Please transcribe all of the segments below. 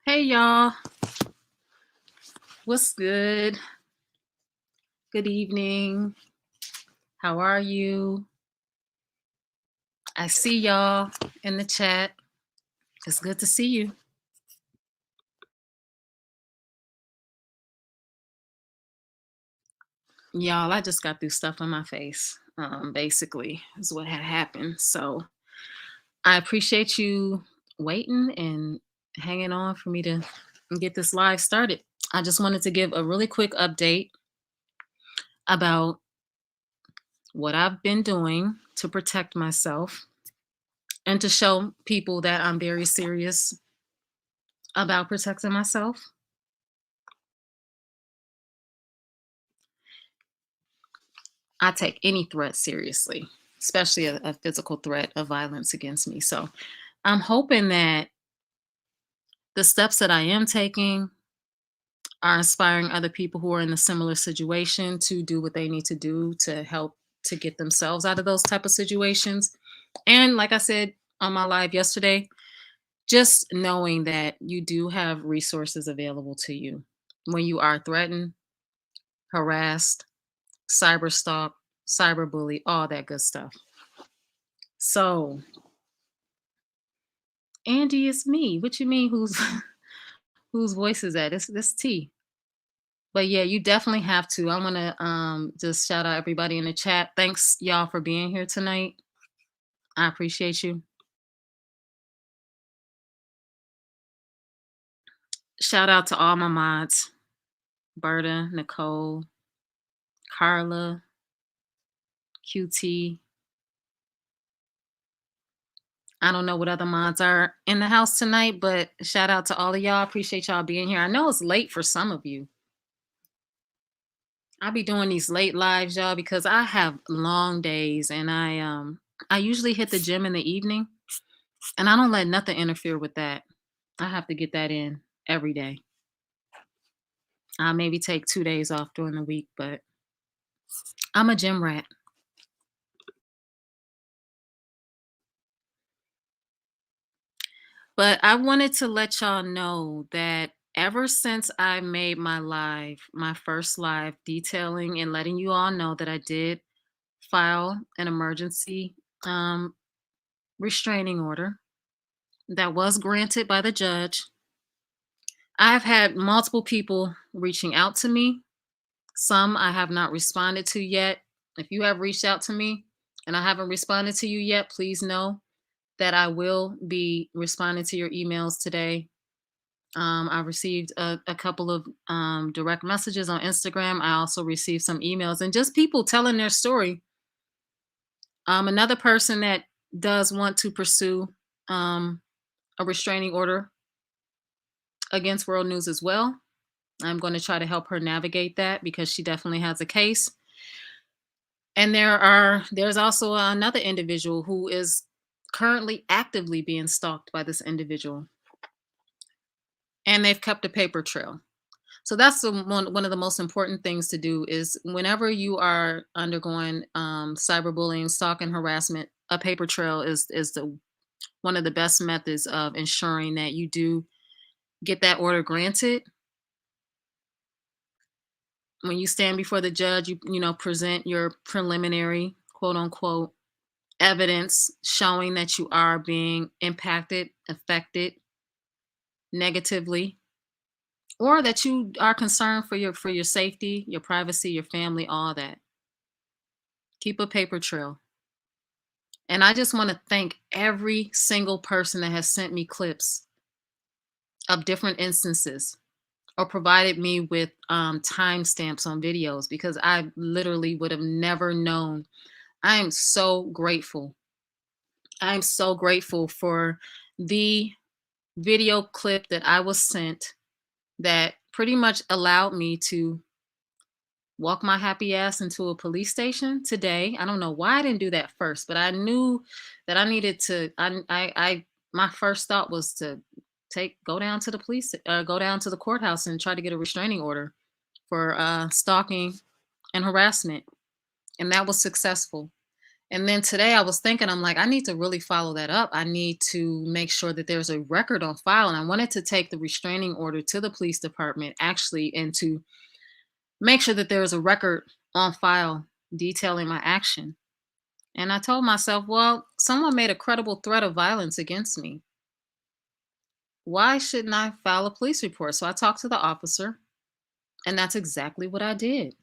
Hey y'all, what's good? Good evening. How are you? I see y'all in the chat. It's good to see you. Y'all, I just got through stuff on my face. Basically, is what had happened. So I appreciate you waiting and hanging on for me to get this live started. I just wanted to give a really quick update about what I've been doing to protect myself and to show people that I'm very serious about protecting myself. I take any threat seriously, especially a physical threat of violence against me. So I'm hoping that the steps that I am taking are inspiring other people who are in a similar situation to do what they need to do to help to get themselves out of those type of situations. And like I said on my live yesterday, just knowing that you do have resources available to you when you are threatened, harassed, cyber stalked, cyber bully, all that good stuff. So Andy, it's me. What you mean? Who's whose voice is that? It's this T. But yeah, you definitely have to. I want to just shout out everybody in the chat. Thanks y'all for being here tonight. I appreciate you. Shout out to all my mods: Berta, Nicole, Carla, QT. I don't know what other mods are in the house tonight, but shout out to all of y'all. Appreciate y'all being here. I know it's late for some of you. I be doing these late lives, y'all, because I have long days and I usually hit the gym in the evening and I don't let nothing interfere with that. I have to get that in every day. I maybe take 2 days off during the week, but I'm a gym rat. But I wanted to let y'all know that ever since I made my first live detailing and letting you all know that I did file an emergency um, restraining order that was granted by the judge. I've had multiple people reaching out to me. Some I have not responded to yet. If you have reached out to me and I haven't responded to you yet, please know that I will be responding to your emails today. I received a couple of direct messages on Instagram. I also received some emails and just people telling their story. Another person that does want to pursue a restraining order against World News as well. I'm going to try to help her navigate that because she definitely has a case. And there's also another individual who is currently actively being stalked by this individual. And they've kept a paper trail. So that's one of the most important things to do is whenever you are undergoing cyberbullying, stalking, harassment, a paper trail is one of the best methods of ensuring that you do get that order granted. When you stand before the judge, you present your preliminary quote unquote evidence showing that you are being impacted, affected negatively, or that you are concerned for your safety, your privacy, your family, all that. Keep a paper trail. And I just want to thank every single person that has sent me clips of different instances or provided me with timestamps on videos because I literally would have never known. I am so grateful. I'm so grateful for the video clip that I was sent that pretty much allowed me to walk my happy ass into a police station today. I don't know why I didn't do that first, but I knew that I needed to. My first thought was to go down to the go down to the courthouse and try to get a restraining order for stalking and harassment, and that was successful. And then today I was thinking, I'm like, I need to really follow that up. I need to make sure that there's a record on file. And I wanted to take the restraining order to the police department actually and to make sure that there is a record on file detailing my action. And I told myself, well, someone made a credible threat of violence against me. Why shouldn't I file a police report? So I talked to the officer, and that's exactly what I did.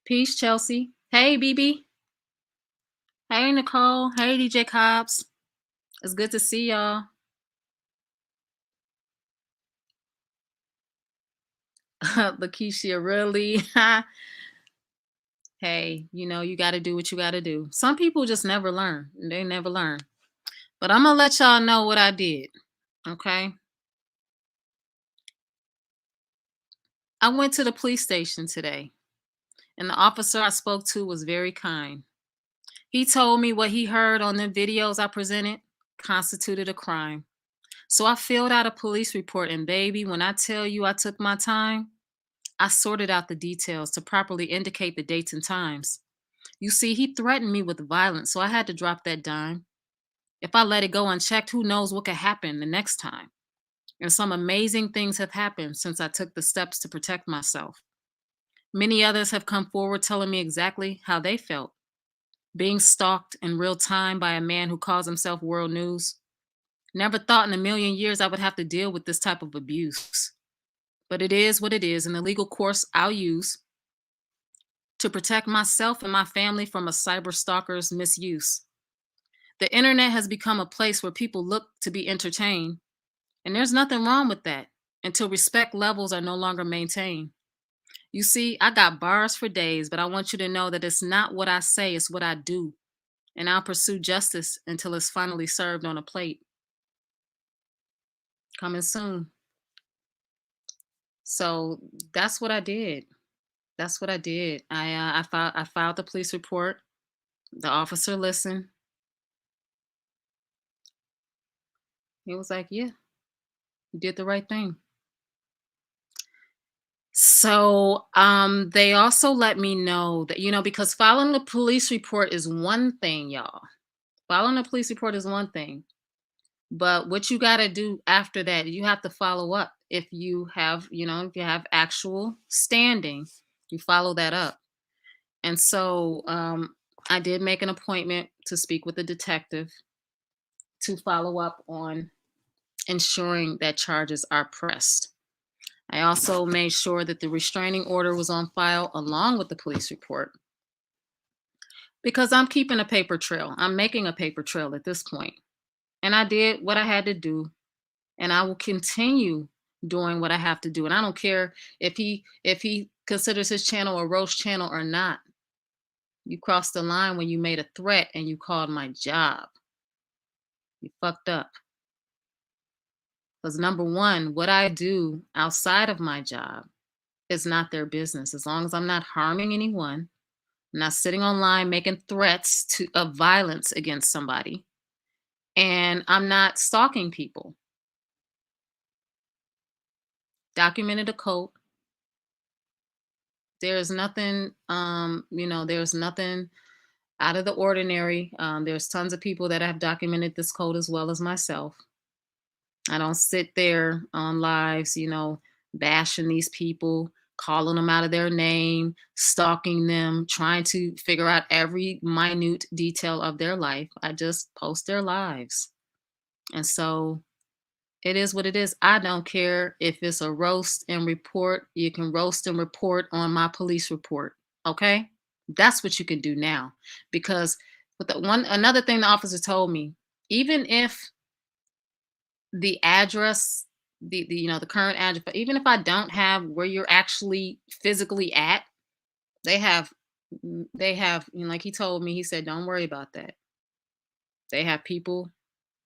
Peace, Chelsea. Hey, BB. Hey, Nicole. Hey, DJ Cobbs. It's good to see y'all. Lakeisha, really? Hey, you got to do what you got to do. Some people just never learn. They never learn. But I'm going to let y'all know what I did. Okay. I went to the police station today, and the officer I spoke to was very kind. He told me what he heard on the videos I presented constituted a crime. So I filled out a police report, and baby, when I tell you I took my time, I sorted out the details to properly indicate the dates and times. You see, he threatened me with violence, so I had to drop that dime. If I let it go unchecked, who knows what could happen the next time? And some amazing things have happened since I took the steps to protect myself. Many others have come forward telling me exactly how they felt. Being stalked in real time by a man who calls himself world news. Never thought in a million years I would have to deal with this type of abuse. But it is what it is, and the legal course I'll use to protect myself and my family from a cyber stalker's misuse. The internet has become a place where people look to be entertained, and there's nothing wrong with that until respect levels are no longer maintained. You see, I got bars for days, but I want you to know that it's not what I say, it's what I do. And I'll pursue justice until it's finally served on a plate. Coming soon. So that's what I did. That's what I did. I filed the police report. The officer listened. He was like, "Yeah, you did the right thing." So they also let me know that, because filing a police report is one thing, y'all. Filing a police report is one thing. But what you got to do after that, you have to follow up. If you have actual standing, you follow that up. And so I did make an appointment to speak with the detective to follow up on ensuring that charges are pressed. I also made sure that the restraining order was on file along with the police report because I'm keeping a paper trail. I'm making a paper trail at this point. And I did what I had to do, and I will continue doing what I have to do. And I don't care if he considers his channel a roast channel or not. You crossed the line when you made a threat and you called my job. You fucked up. Because number one, what I do outside of my job is not their business. As long as I'm not harming anyone, I'm not sitting online making threats of violence against somebody, and I'm not stalking people. Documented a code. There's nothing out of the ordinary. There's tons of people that have documented this code as well as myself. I don't sit there on lives, bashing these people, calling them out of their name, stalking them, trying to figure out every minute detail of their life. I just post their lives. And so it is what it is. I don't care if it's a roast and report. You can roast and report on my police report. Okay? That's what you can do now. Because another thing the officer told me, even if the address, the current address, but even if I don't have where you're actually physically at, they have like he told me, he said, don't worry about that. They have people,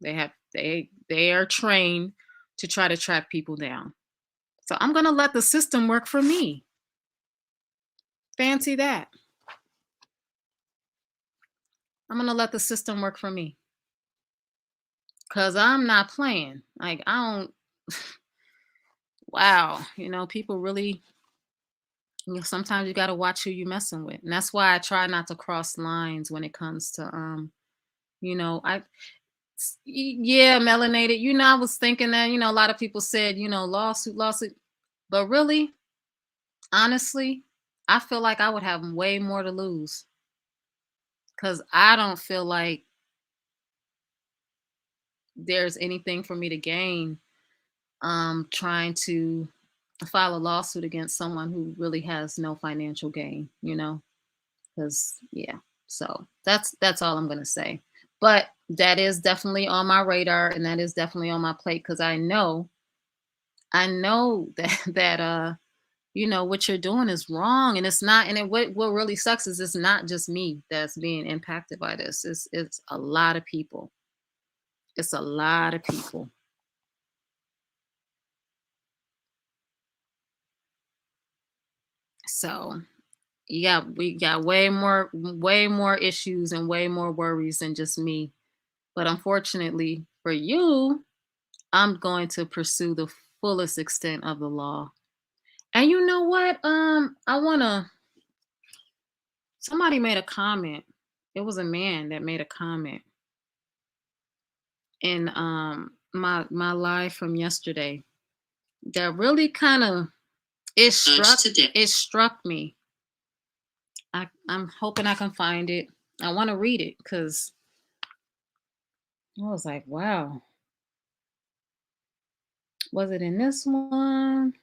they are trained to try to track people down. So I'm gonna let the system work for me. Fancy that. I'm gonna let the system work for me. Cause I'm not playing. Like I don't wow, people really Sometimes you got to watch who you messing with, and that's why I try not to cross lines when it comes to I yeah, melanated. I was thinking that a lot of people said lawsuit, lawsuit, but really, honestly, I feel like I would have way more to lose because I don't feel like there's anything for me to gain trying to file a lawsuit against someone who really has no financial gain. Because yeah, so that's all I'm gonna say. But that is definitely on my radar, and that is definitely on my plate because I know that what you're doing is wrong, and it's not. And what really sucks is it's not just me that's being impacted by this. It's a lot of people. It's a lot of people. So yeah, we got way more issues and way more worries than just me. But unfortunately for you, I'm going to pursue the fullest extent of the law. And you know what? I wanna somebody made a comment. It was a man that made a comment in my live from yesterday that really kind of it struck me. I'm hoping I can find it. I want to read it because I was like, wow, was it in this one?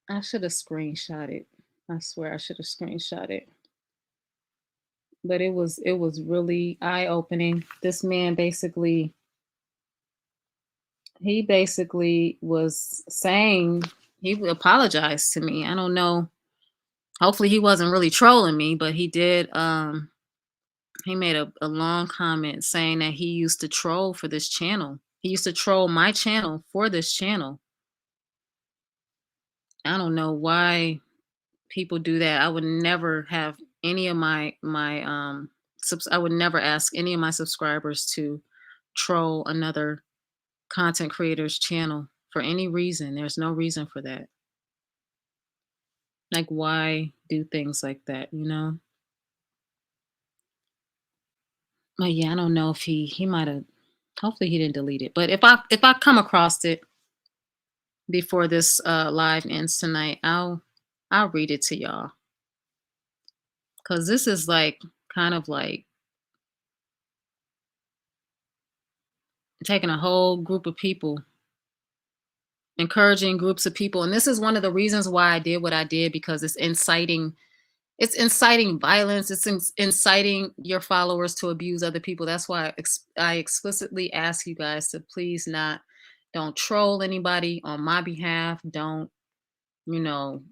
I should have screenshot it. I swear I should have screenshot it. But it was really eye-opening. This man basically was saying he would apologize to me. I don't know. Hopefully he wasn't really trolling me, but he made a long comment saying that he used to troll for this channel. He used to troll my channel for this channel. I don't know why people do that. I would never have any of I would never ask any of my subscribers to troll another content creator's channel for any reason. There's no reason for that. Like why do things like that? But yeah, I don't know if he might have hopefully he didn't delete it. But if I come across it before this live ends tonight, I'll read it to y'all. Cause this is like kind of like taking a whole group of people, encouraging groups of people. And this is one of the reasons why I did what I did because it's inciting violence. It's inciting your followers to abuse other people. That's why I explicitly ask you guys to please don't troll anybody on my behalf. You know,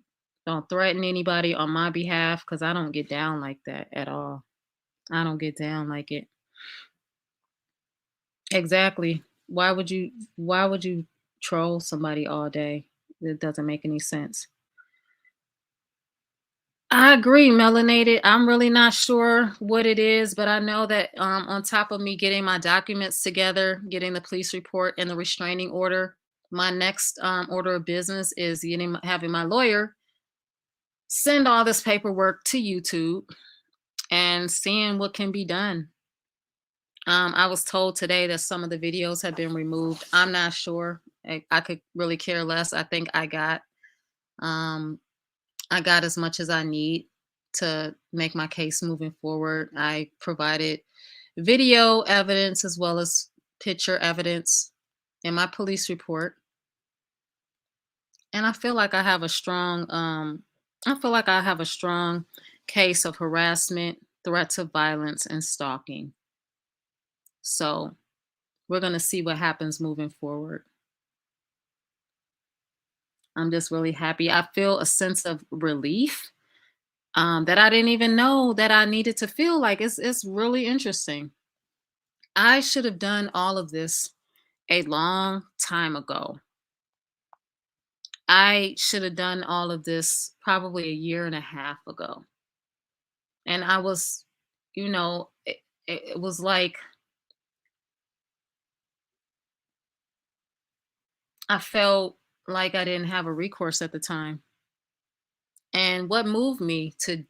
don't threaten anybody on my behalf because I don't get down like that at all. I don't get down like it. Exactly. Why would you troll somebody all day? It doesn't make any sense. I agree, melanated. I'm really not sure what it is, but I know that on top of me getting my documents together, getting the police report and the restraining order, my next order of business is having my lawyer send all this paperwork to YouTube and seeing what can be done. I was told today that some of the videos have been removed. I'm not sure. I could really care less. I think um, I got as much as I need to make my case moving forward. I provided video evidence as well as picture evidence in my police report, and I feel like I have a strong case of harassment, threats of violence, and stalking. So we're gonna see what happens moving forward. I'm just really happy. I feel a sense of relief that I didn't even know that I needed to feel. Like it's really interesting. I should have done all of this a long time ago. I should have done all of this probably a year and a half ago. And I was, it was like I felt like I didn't have a recourse at the time. And what moved me to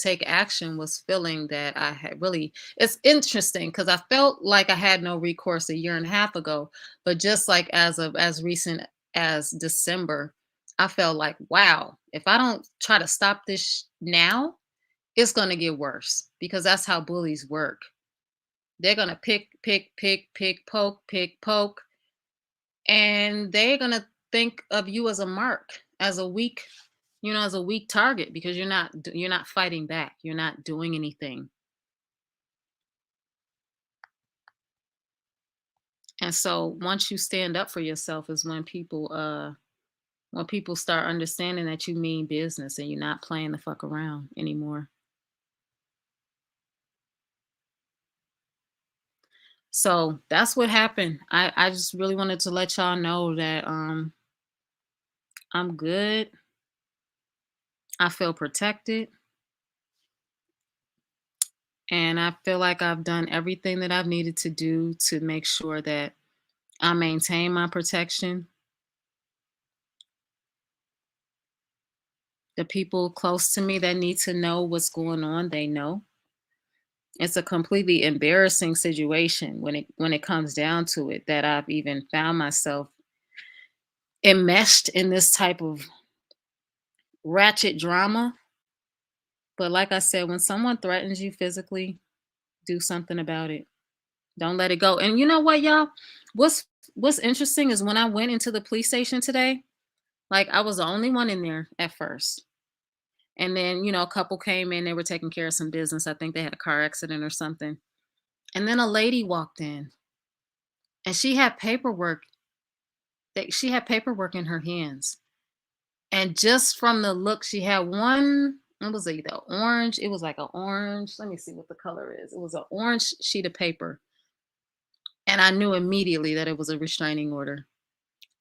take action was feeling that I had really, it's interesting because I felt like I had no recourse a year and a half ago, but just like as recent as December, I felt like, wow, if I don't try to stop this now, it's gonna get worse because that's how bullies work. They're gonna pick, poke, and they're gonna think of you as a mark, as a weak, as a weak target because you're not fighting back. You're not doing anything. And so once you stand up for yourself is when people start understanding that you mean business and you're not playing the fuck around anymore. So that's what happened. I just really wanted to let y'all know that I'm good. I feel protected and I feel like I've done everything that I've needed to do to make sure that I maintain my protection. The people close to me that need to know what's going on, they know. It's a completely embarrassing situation when it comes down to it that I've even found myself enmeshed in this type of ratchet drama. But like I said, when someone threatens you physically, do something about it. Don't let it go. And you know what, y'all? What's what's interesting is when I went into the police station today, like I was the only one in there at first. And then, a couple came in, they were taking care of some business. I think they had a car accident or something. And then a lady walked in and she had paperwork in her hands. And just from the look, she had one, it was either orange, it was like an orange. Let me see what the color is. It was an orange sheet of paper. And I knew immediately that it was a restraining order.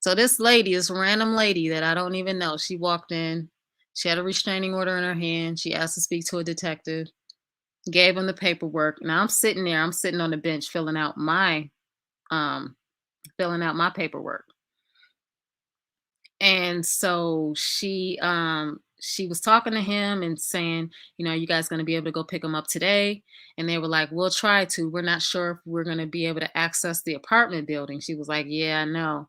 So this lady, this random lady that I don't even know, she walked in. She had a restraining order in her hand. She asked to speak to a detective, gave him the paperwork. Now I'm sitting there, I'm sitting on the bench um filling out my paperwork. And so she was talking to him and saying, you guys going to be able to go pick him up today? And they were like, we'll try to. We're not sure if we're going to be able to access the apartment building. She was like, yeah, I know.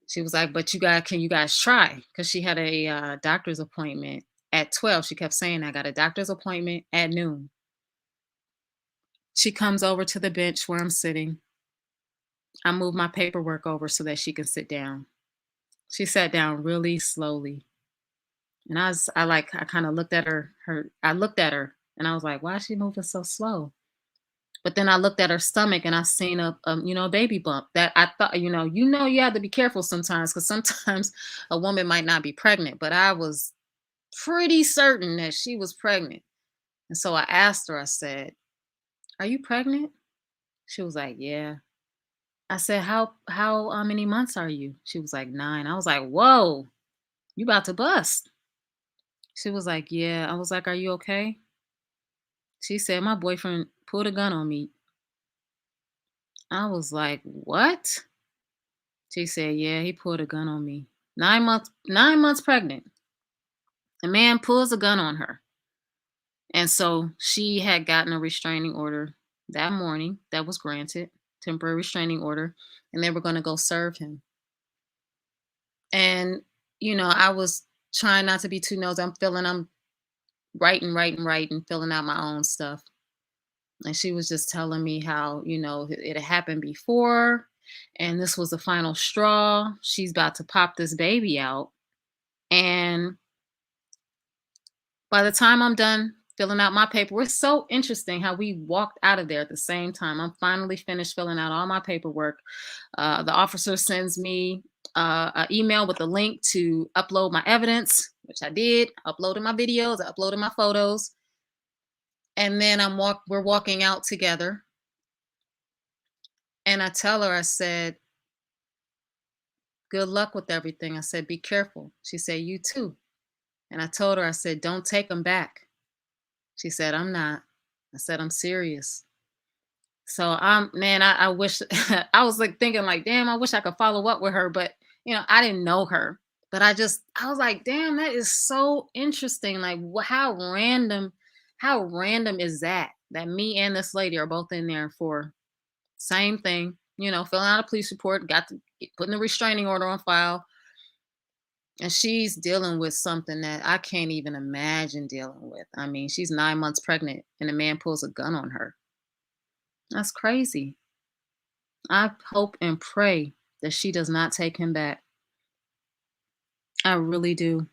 She was like, but can you guys try? Because she had a doctor's appointment at 12. She kept saying, I got a doctor's appointment at noon. She comes over to the bench where I'm sitting. I move my paperwork over so that she can sit down. She sat down really slowly. And I kind of looked at I looked at her and I was like, why is she moving so slow? But then I looked at her stomach and I seen a baby bump that I thought, you have to be careful sometimes because sometimes a woman might not be pregnant, but I was pretty certain that she was pregnant. And so I asked her, I said, are you pregnant? She was like, yeah. I said, how many months are you? She was like 9. I was like, whoa, you about to bust. She was like, yeah. I was like, are you okay? She said, my boyfriend pulled a gun on me. I was like, what? She said, yeah, he pulled a gun on me. 9 months pregnant. A man pulls a gun on her. And so she had gotten a restraining order that morning that was granted, temporary restraining order, and they were going to go serve him. And, I was trying not to be too nosy. I'm writing, filling out my own stuff. And she was just telling me how, it had happened before and this was the final straw. She's about to pop this baby out. And by the time I'm done filling out my paperwork, it's so interesting how we walked out of there at the same time. I'm finally finished filling out all my paperwork. The officer sends me an email with a link to upload my evidence, which I did. Uploaded my videos, I uploaded my photos. And then we're walking out together. And I tell her, I said, good luck with everything. I said, be careful. She said, you too. And I told her, I said, don't take them back. She said, I'm not. I said, I'm serious. So I'm man, I wish I was like thinking like, damn, I wish I could follow up with her, but I didn't know her. But I was like, damn, that is so interesting. Like how random is that? That me and this lady are both in there for same thing, filling out a police report, got to putting the restraining order on file, and she's dealing with something that I can't even imagine dealing with. I mean, she's 9 months pregnant and a man pulls a gun on her. That's crazy. I hope and pray that she does not take him back. I really do.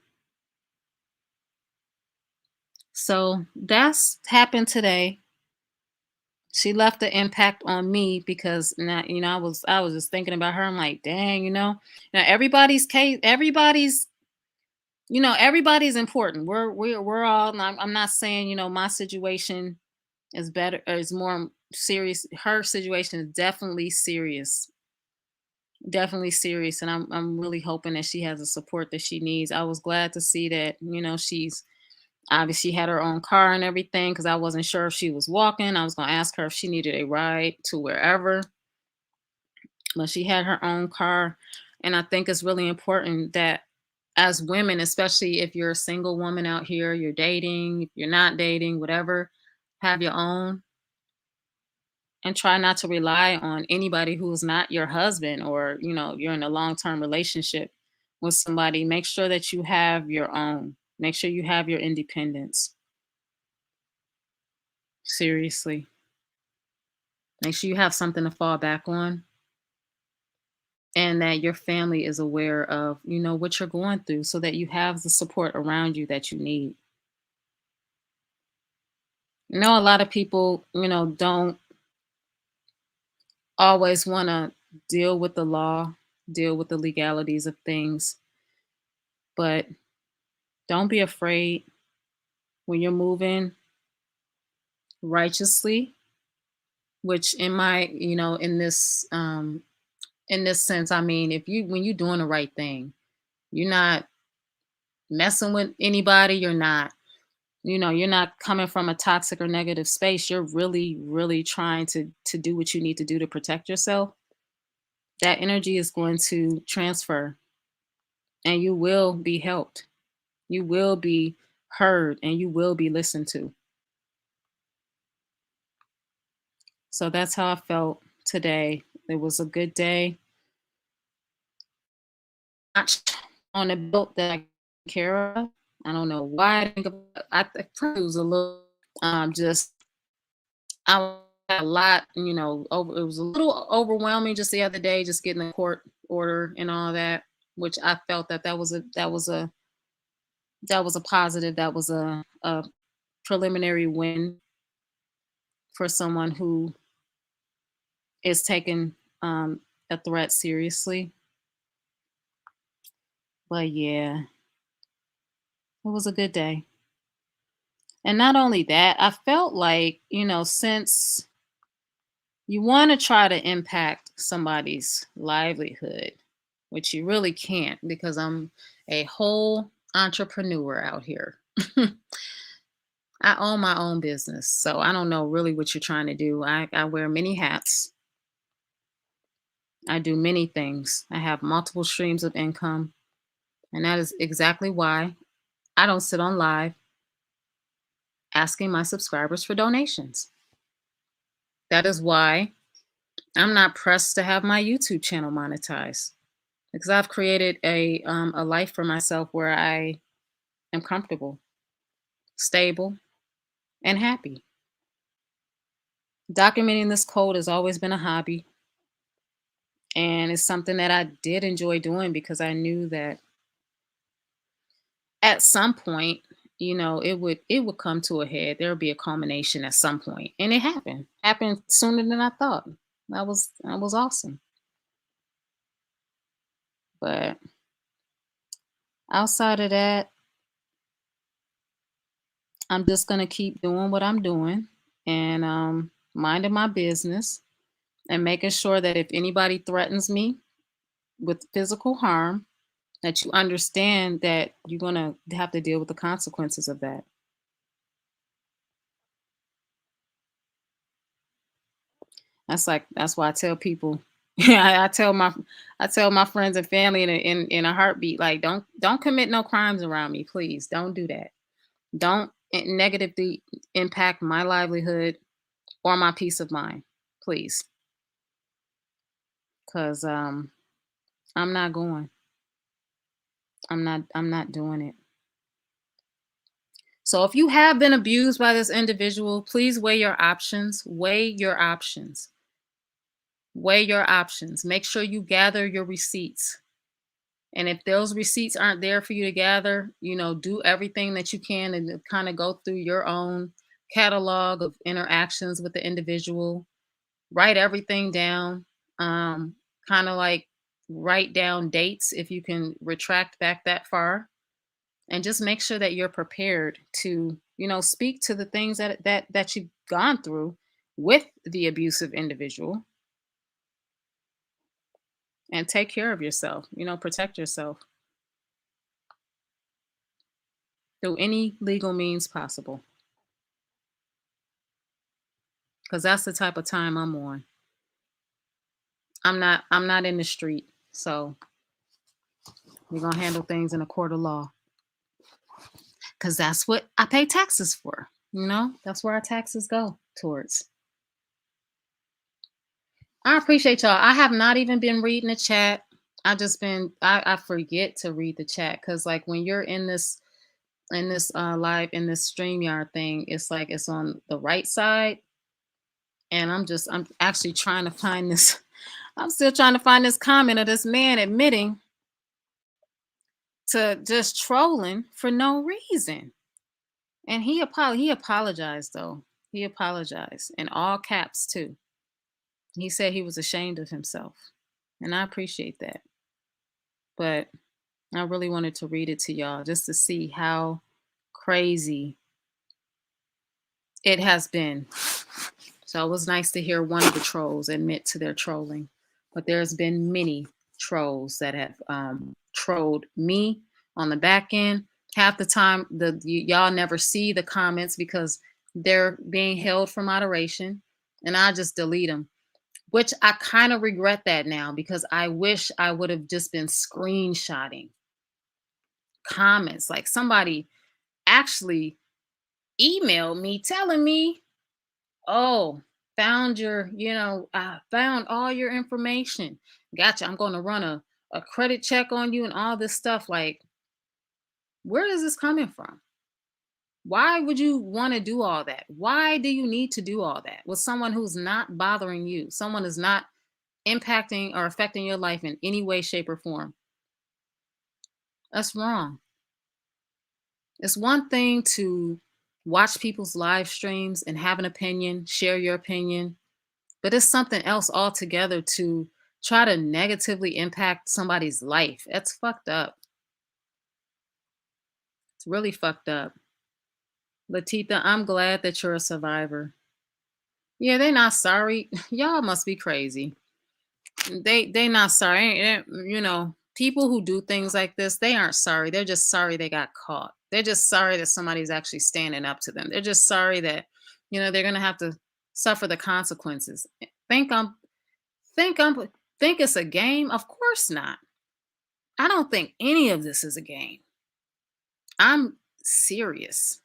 So that's happened today. She left the impact on me because now, I was just thinking about her. I'm like, dang, now everybody's case, everybody's important. We're all. And I'm not saying my situation is better or is more serious. Her situation is definitely serious, and I'm really hoping that she has the support that she needs. I was glad to see that she's obviously had her own car and everything because I wasn't sure if she was walking. I was going to ask her if she needed a ride to wherever, but she had her own car. And I think it's really important that as women, especially if you're a single woman out here, you're dating, if you're not dating, whatever, have your own, and try not to rely on anybody who's not your husband, or you're in a long-term relationship with somebody. Make sure that you have your own. Make sure you have your independence. Seriously. Make sure you have something to fall back on, and that your family is aware of, what you're going through, so that you have the support around you that you need. A lot of people, don't always want to deal with the law, deal with the legalities of things, but don't be afraid when you're moving righteously, which in my, in this sense, I mean, if you when you're doing the right thing, you're not messing with anybody, you're not coming from a toxic or negative space, you're really, really trying to do what you need to do to protect yourself, that energy is going to transfer, and you will be helped. You will be heard, and you will be listened to. So that's how I felt today. It was a good day. Much on a boat that I care of. I don't know why I think about. I think it was a little just I had a lot, over. It was a little overwhelming just the other day, just getting the court order and all that, which I felt that was a positive. That was a preliminary win for someone who is taking a threat seriously. But yeah, it was a good day. And not only that, I felt like, since you want to try to impact somebody's livelihood, which you really can't because I'm a whole entrepreneur out here. I own my own business. So I don't know really what you're trying to do. I wear many hats. I do many things. I have multiple streams of income. And that is exactly why I don't sit on live asking my subscribers for donations. That is why I'm not pressed to have my YouTube channel monetized, because I've created a life for myself where I am comfortable, stable, and happy. Documenting this code has always been a hobby, and it's something that I did enjoy doing because I knew that at some point, it would come to a head. There would be a culmination at some point, and it happened sooner than I thought. That was awesome. But outside of that, I'm just gonna keep doing what I'm doing, and minding my business, and making sure that if anybody threatens me with physical harm, that you understand that you're gonna have to deal with the consequences of that. That's why I tell people. I tell my friends and family in a heartbeat, like, don't commit no crimes around me, please. Don't do that. Don't negatively impact my livelihood or my peace of mind, please, because I'm not going. I'm not doing it. So if you have been abused by this individual, please weigh your options. Weigh your options. Weigh your options. Make sure you gather your receipts. And if those receipts aren't there for you to gather, do everything that you can and kind of go through your own catalog of interactions with the individual. Write everything down. Um, kind of like write down dates if you can retract back that far, and just make sure that you're prepared to, speak to the things that you've gone through with the abusive individual, and take care of yourself. Protect yourself through any legal means possible, because that's the type of time I'm on. I'm not in the street, so we're gonna handle things in a court of law, because that's what I pay taxes for. That's where our taxes go towards. I appreciate y'all. I have not even been reading the chat. I forget to read the chat, because like when you're in this live in this StreamYard thing, it's like it's on the right side. And I'm actually trying to find this. I'm still trying to find this comment of this man admitting to just trolling for no reason. And he apologized though. He apologized in all caps too. He said he was ashamed of himself. And I appreciate that. But I really wanted to read it to y'all just to see how crazy it has been. So it was nice to hear one of the trolls admit to their trolling. But there's been many trolls that have trolled me on the back end. Half the time, y'all never see the comments because they're being held for moderation, and I just delete them. Which I kind of regret that now, because I wish I would have just been screenshotting comments. Like somebody actually emailed me telling me, "Oh, I found all your information. Gotcha. I'm going to run a credit check on you and all this stuff." Like, where is this coming from? Why would you want to do all that? Why do you need to do all that with someone who's not bothering you? Someone is not impacting or affecting your life in any way, shape, or form. That's wrong. It's one thing to watch people's live streams and have an opinion, share your opinion, but it's something else altogether to try to negatively impact somebody's life. That's fucked up. It's really fucked up. Latita, I'm glad that you're a survivor. Yeah, they're not sorry. Y'all must be crazy. They not sorry. People who do things like this, they aren't sorry. They're just sorry they got caught. They're just sorry that somebody's actually standing up to them. They're just sorry that, they're gonna have to suffer the consequences. Think I'm think I'm think it's a game? Of course not. I don't think any of this is a game. I'm serious.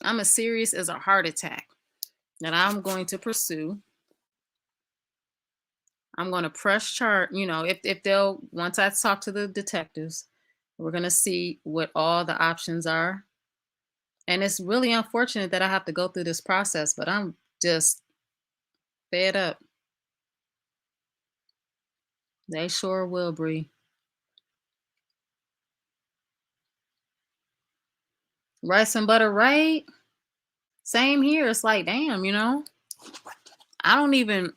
I'm as serious as a heart attack that I'm going to pursue. I'm going to press chart, if they'll, once I talk to the detectives, we're going to see what all the options are. And it's really unfortunate that I have to go through this process, but I'm just fed up. They sure will, Bree. Rice and butter, right? Same here. It's like, damn, I don't even,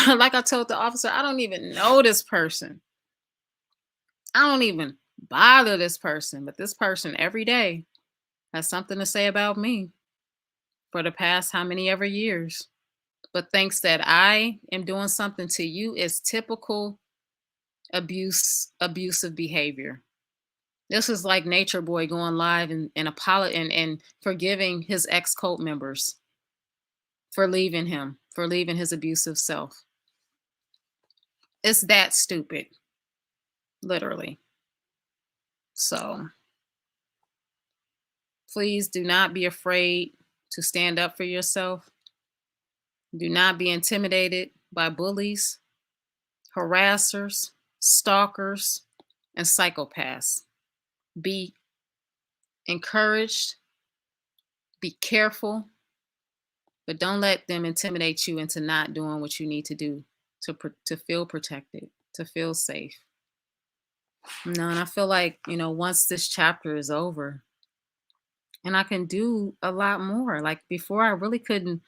like I told the officer, I don't even know this person. I don't even bother this person, but this person every day has something to say about me for the past how many ever years. But thinks that I am doing something to you is typical abusive behavior. This is like Nature Boy going live and forgiving his ex cult members for leaving him, for leaving his abusive self. It's that stupid, literally. So please do not be afraid to stand up for yourself. Do not be intimidated by bullies, harassers, stalkers, and psychopaths. Be encouraged, be careful, but don't let them intimidate you into not doing what you need to do to feel protected, to feel safe. No, and I feel like, once this chapter is over, and I can do a lot more. Like before, I couldn't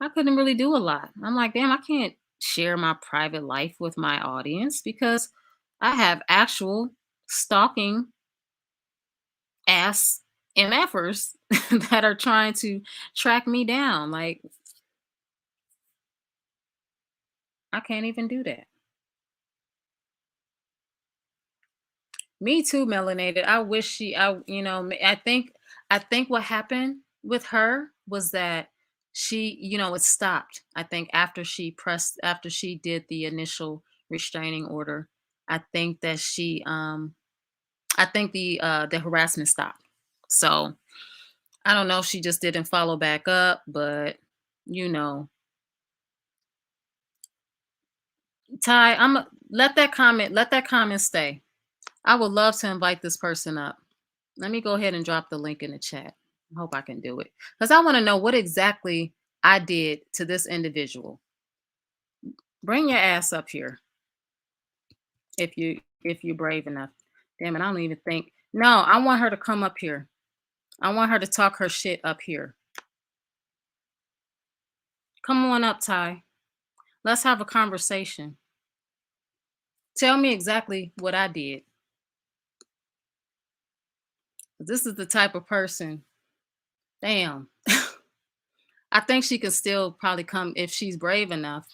really do a lot. I'm like, damn, I can't share my private life with my audience because I have actual stalking ass MFers that are trying to track me down. Like, I can't even do that. Me too, melanated. I wish I think what happened with her was that she, it stopped. I think after she did the initial restraining order, I think that I think the harassment stopped. So I don't know if she just didn't follow back up, but you know, Ty, let that comment stay. I would love to invite this person up. Let me go ahead and drop the link in the chat. I hope I can do it. Because I want to know what exactly I did to this individual. Bring your ass up here if you're brave enough. Damn it, I don't even think. No, I want her to come up here. I want her to talk her shit up here. Come on up, Ty. Let's have a conversation. Tell me exactly what I did. This is the type of person. Damn. I think she can still probably come if she's brave enough.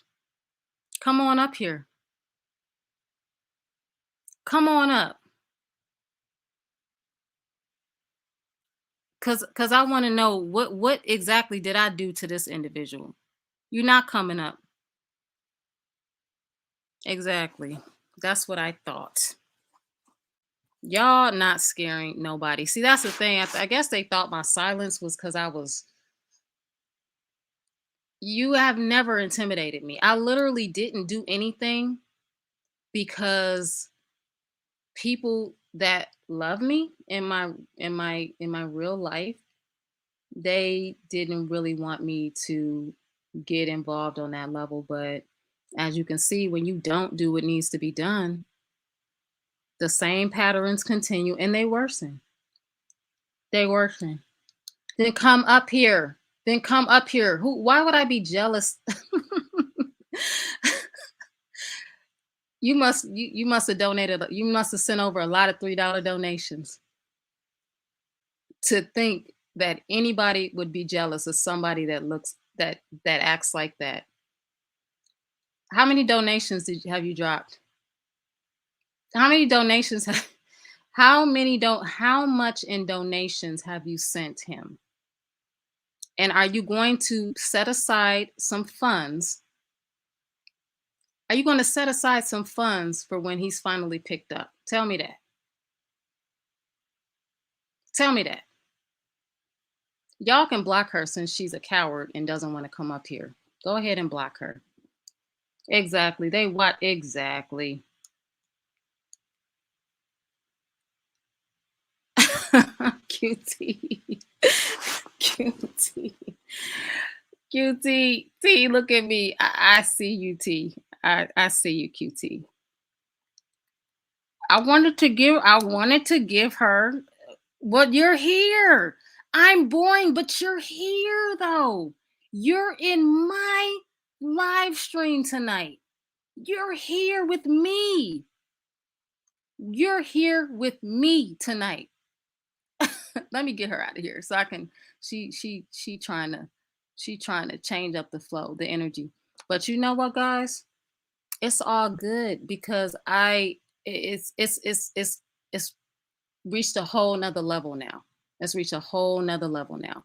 Come on up here. Come on up. Cause I want to know what exactly did I do to this individual? You're not coming up. Exactly. That's what I thought. Y'all not scaring nobody. See, that's the thing. I guess they thought my silence was because I was. You have never intimidated me. I literally didn't do anything because people that love me in my real life, they didn't really want me to get involved on that level. But as you can see, when you don't do what needs to be done, the same patterns continue and they worsen. They worsen. Then come up here. Then come up here. Why would I be jealous? You must have donated, you must have sent over a lot of $3 donations to think that anybody would be jealous of somebody that acts like that. How many donations have you dropped? How many donations have, how much in donations have you sent him? And are you going to set aside some funds? Are you going to set aside some funds for when he's finally picked up? Tell me that. Tell me that. Y'all can block her since she's a coward and doesn't want to come up here. Go ahead and block her. Exactly. They what exactly? QT. QT. QT. T, look at me. I see you, T. I see you, QT. I wanted to give her what you're here. I'm boring, but you're here though. You're in my live stream tonight. You're here with me. You're here with me tonight. Let me get her out of here so I can she trying to change up the flow, the energy. But you know what, guys? It's all good because it's reached a whole nother level now. It's reached a whole nother level now.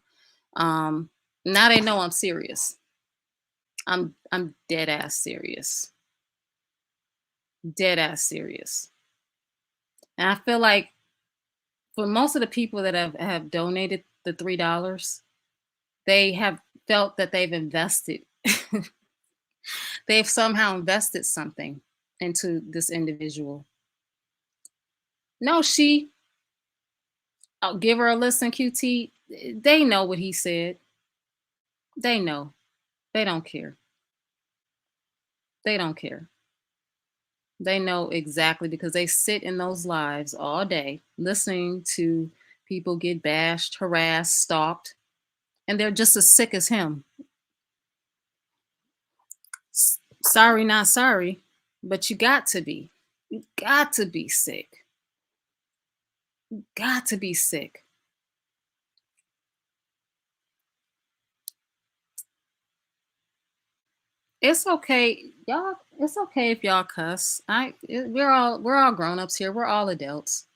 Now they know I'm serious. I'm dead ass serious. Dead ass serious. And I feel like for most of the people that have donated the $3, they have felt that they've invested. They've somehow invested something into this individual. No, I'll give her a listen, QT. They know what he said. They know. They don't care. They don't care. They know exactly because they sit in those lives all day listening to people get bashed, harassed, stalked, and they're just as sick as him. Sorry, not sorry, but you got to be. You got to be sick. Got to be sick. It's okay, y'all. It's okay if y'all cuss. We're all grown ups here. We're all adults.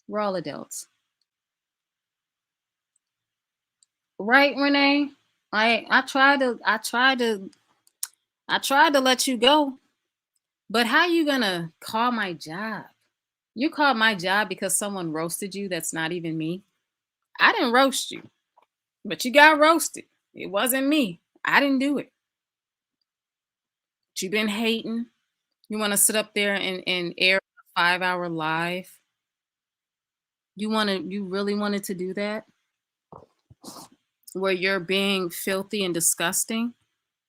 We're all adults, right, Renee? I tried to let you go, but how you gonna call my job? You called my job because someone roasted you. That's not even me. I didn't roast you, but you got roasted. It wasn't me. I didn't do it. But you been hating. You want to sit up there and air a 5 hour live. You really wanted to do that? Where you're being filthy and disgusting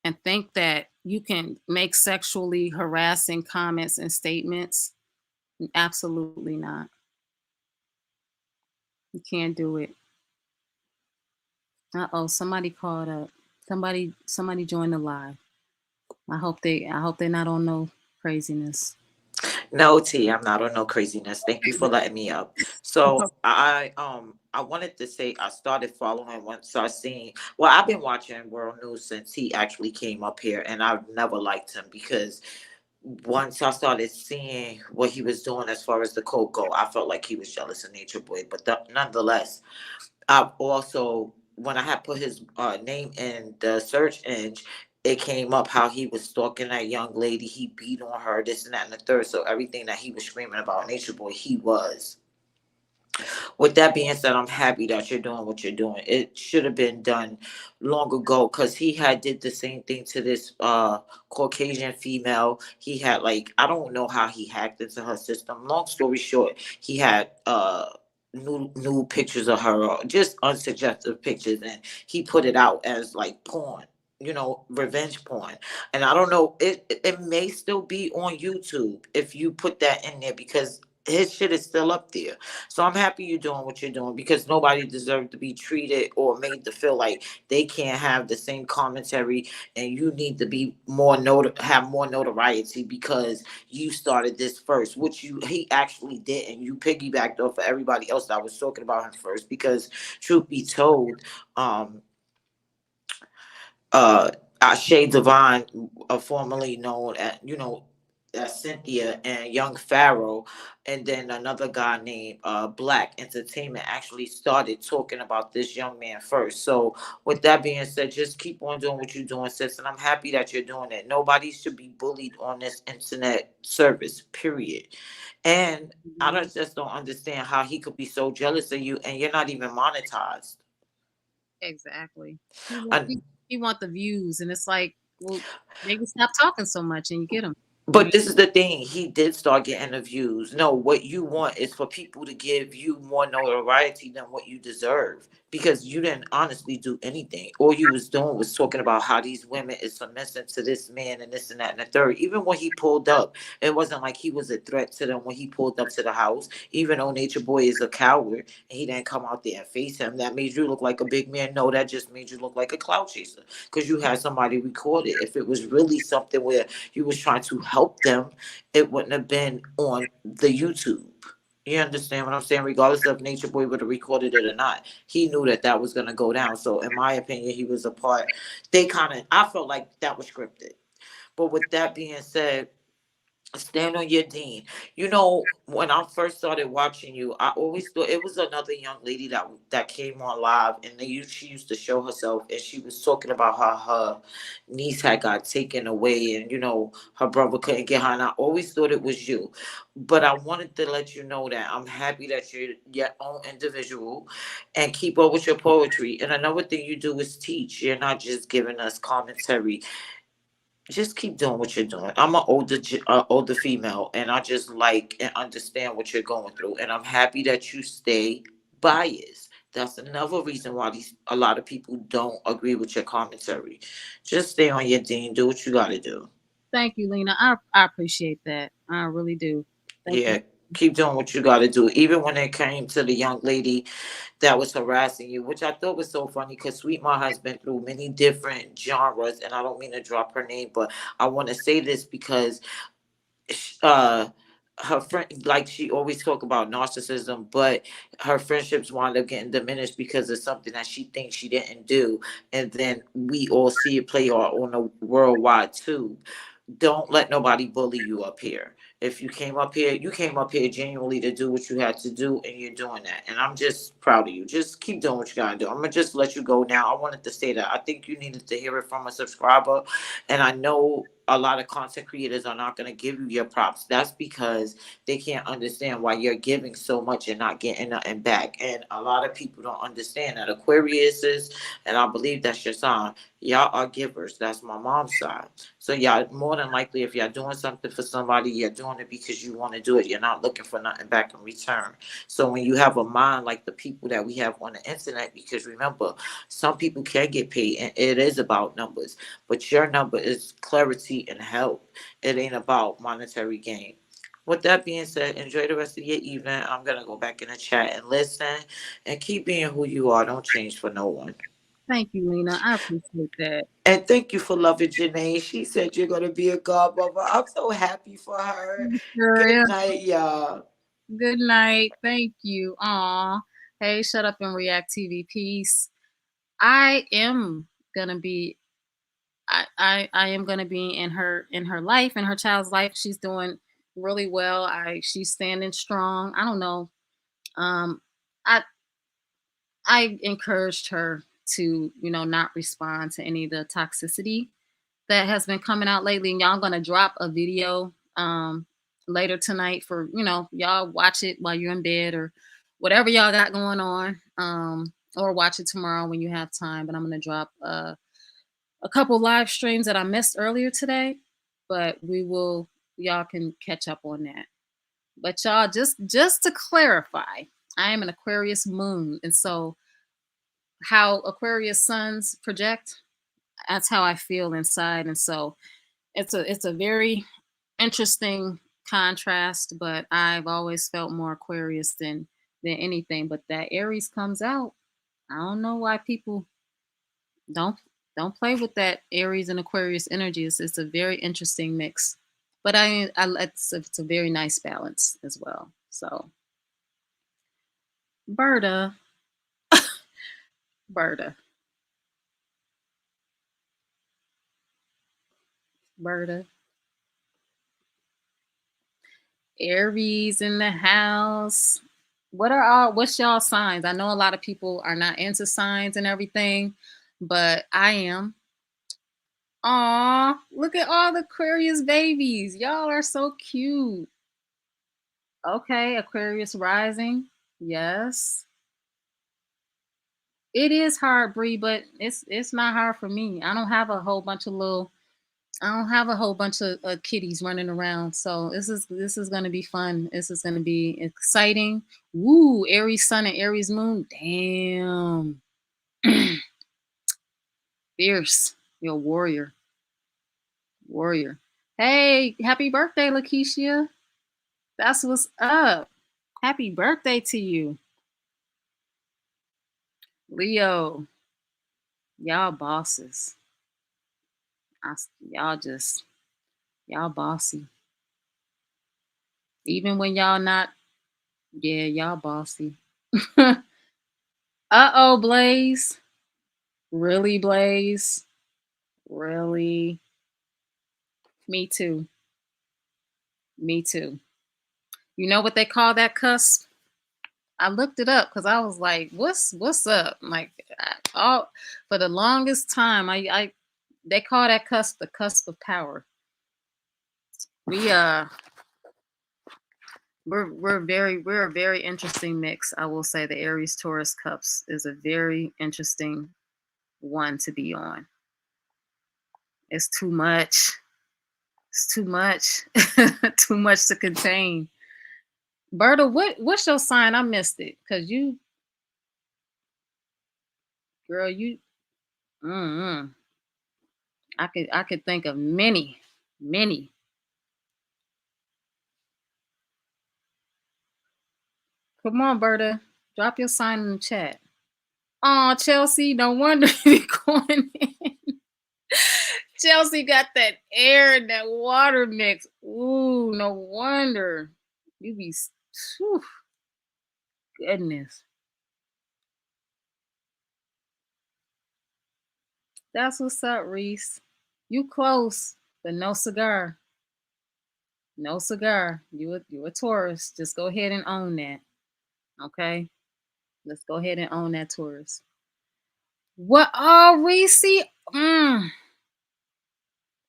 and think that you can make sexually harassing comments and statements? Absolutely not. You can't do it. Uh-oh, somebody called up. Somebody joined the live. I hope they're not on no craziness. No, T, I'm not on no craziness. Thank you for letting me up. So I wanted to say I started following once I seen, well, I've been watching World News since he actually came up here, and I've never liked him because once I started seeing what he was doing as far as the code go, I felt like he was jealous of Nature Boy. But nonetheless, I've also, when I had put his name in the search engine, it came up how he was stalking that young lady. He beat on her, this and that and the third. So everything that he was screaming about Nature Boy, he was. With that being said, I'm happy that you're doing what you're doing. It should have been done long ago because he had did the same thing to this Caucasian female. He had, like, I don't know how he hacked into her system. Long story short, he had new pictures of her, or just unsuggestive pictures, and he put it out as like porn, revenge porn. And I don't know, it may still be on YouTube if you put that in there, because his shit is still up there. So I'm happy you're doing what you're doing, because nobody deserves to be treated or made to feel like they can't have the same commentary, and you need to be have more notoriety because you started this first, which he actually did, and you piggybacked off of everybody else that was talking about him first. Because truth be told, um, uh, Shay Devine, formerly known as, as Cynthia, and Young Pharaoh, and then another guy named Black Entertainment actually started talking about this young man first. So, with that being said, just keep on doing what you're doing, sis, and I'm happy that you're doing it. Nobody should be bullied on this internet service, period. And just don't understand how he could be so jealous of you, and you're not even monetized. Exactly. He want the views, and it's like, well, maybe stop talking so much, and you get them. But this is the thing. He did start getting the views. No, what you want is for people to give you more notoriety than what you deserve, because you didn't honestly do anything. All you was doing was talking about how these women is submissive to this man and this and that and the third. Even when he pulled up, it wasn't like he was a threat to them when he pulled up to the house. Even though Nature Boy is a coward and he didn't come out there and face him, that made you look like a big man. No, that just made you look like a clout chaser, because you had somebody record it. If it was really something where you was trying to help them, it wouldn't have been on the YouTube. You understand what I'm saying? Regardless of Nature Boy would have recorded it or not, he knew that that was going to go down. So, in my opinion, he was a part. I felt like that was scripted. But with that being said, Stand on your dean. You know, when I first started watching you, I always thought it was another young lady that came on live, and she used to show herself, and she was talking about how her niece had got taken away, and her brother couldn't get her. And I always thought it was you, but I wanted to let you know that I'm happy that you're your own individual, and keep up with your poetry. And another thing you do is teach. You're not just giving us commentary. Just keep doing what you're doing. I'm an older female, and I just like and understand what you're going through, and I'm happy that you stay biased. That's another reason why a lot of people don't agree with your commentary. Just stay on your dean. Do what you got to do. Thank you, Lena. I appreciate that. I really do. Thank you. Yeah, keep doing what you got to do. Even when it came to the young lady that was harassing you, which I thought was so funny because Sweet Ma has been through many different genres, and I don't mean to drop her name, but I want to say this because uh her friend, like, she always talk about narcissism, but her friendships wind up getting diminished because of something that she thinks she didn't do, and then we all see it play out on a worldwide tube. Don't let nobody bully you up here. If you came up here, you came up here genuinely to do what you had to do, and you're doing that. And I'm just proud of you. Just keep doing what you gotta do. I'm gonna just let you go now. I wanted to say that I think you needed to hear it from a subscriber, and I know a lot of content creators are not gonna give you your props. That's because they can't understand why you're giving so much and not getting nothing back. And a lot of people don't understand that Aquarius is, and I believe that's your sign. Y'all are givers. That's my mom's side. So y'all, more than likely, if y'all doing something for somebody, you're doing it because you want to do it. You're not looking for nothing back in return. So when you have a mind like the people that we have on the internet, because remember, some people can get paid, and it is about numbers. But your number is clarity and help. It ain't about monetary gain. With that being said, enjoy the rest of your evening. I'm gonna go back in the chat and listen, and keep being who you are. Don't change for no one. Thank you, Lena. I appreciate that. And thank you for loving Janae. She said you're gonna be a godmother. I'm so happy for her. Sure Good is. night, y'all. Good night. Thank you. Aw. Hey, shut up and react TV. Peace. I am gonna be I am gonna be in her life, in her child's life. She's doing really well. She's standing strong. I don't know. Um I I encouraged her to, not respond to any of the toxicity that has been coming out lately. And y'all gonna drop a video later tonight for, y'all watch it while you're in bed or whatever y'all got going on. Or watch it tomorrow when you have time. But I'm gonna drop a couple live streams that I missed earlier today. But y'all can catch up on that. But y'all, just to clarify, I am an Aquarius moon, and so how Aquarius suns project, that's how I feel inside. And so it's a very interesting contrast, but I've always felt more Aquarius than anything. But that Aries comes out. I don't know why people don't don't play with that Aries and Aquarius energy. It's a very interesting mix. But it's a very nice balance as well. So Berta, Berta, Berta. Aries in the house. What's y'all signs? I know a lot of people are not into signs and everything, but I am. Aw, look at all the Aquarius babies. Y'all are so cute. Okay, Aquarius rising. Yes. It is hard, Bree, but it's not hard for me. I don't have a whole bunch of kitties running around, so this is gonna be fun. This is gonna be exciting. Woo! Aries Sun and Aries Moon. Damn, fierce. You're a warrior, warrior. Hey, happy birthday, Lakeisha. That's what's up. Happy birthday to you, Leo. Y'all bosses. Y'all just y'all bossy. Even when y'all not. Yeah, y'all bossy. Uh-oh, Blaze. Really, Blaze? Really? Me too. Me too. You know what they call that cusp? I looked it up because I was like, "What's up?" Like, all for the longest time, I they call that cusp the cusp of power. We we're a very interesting mix. I will say the Aries Taurus cups is a very interesting one to be on. It's too much. It's too much. Too much to contain. Berta, what's your sign? I missed it because you, girl, you. Mm-mm. I could think of many, many. Come on, Berta, drop your sign in the chat. Oh, Chelsea, no wonder you going in. Chelsea got that air and that water mix. Ooh, no wonder. You be, whew, goodness. That's what's up, Reese. You close, but no cigar. No cigar. You a Taurus. Just go ahead and own that. Okay? Let's go ahead and own that Taurus. What? Oh, Reese. Mm,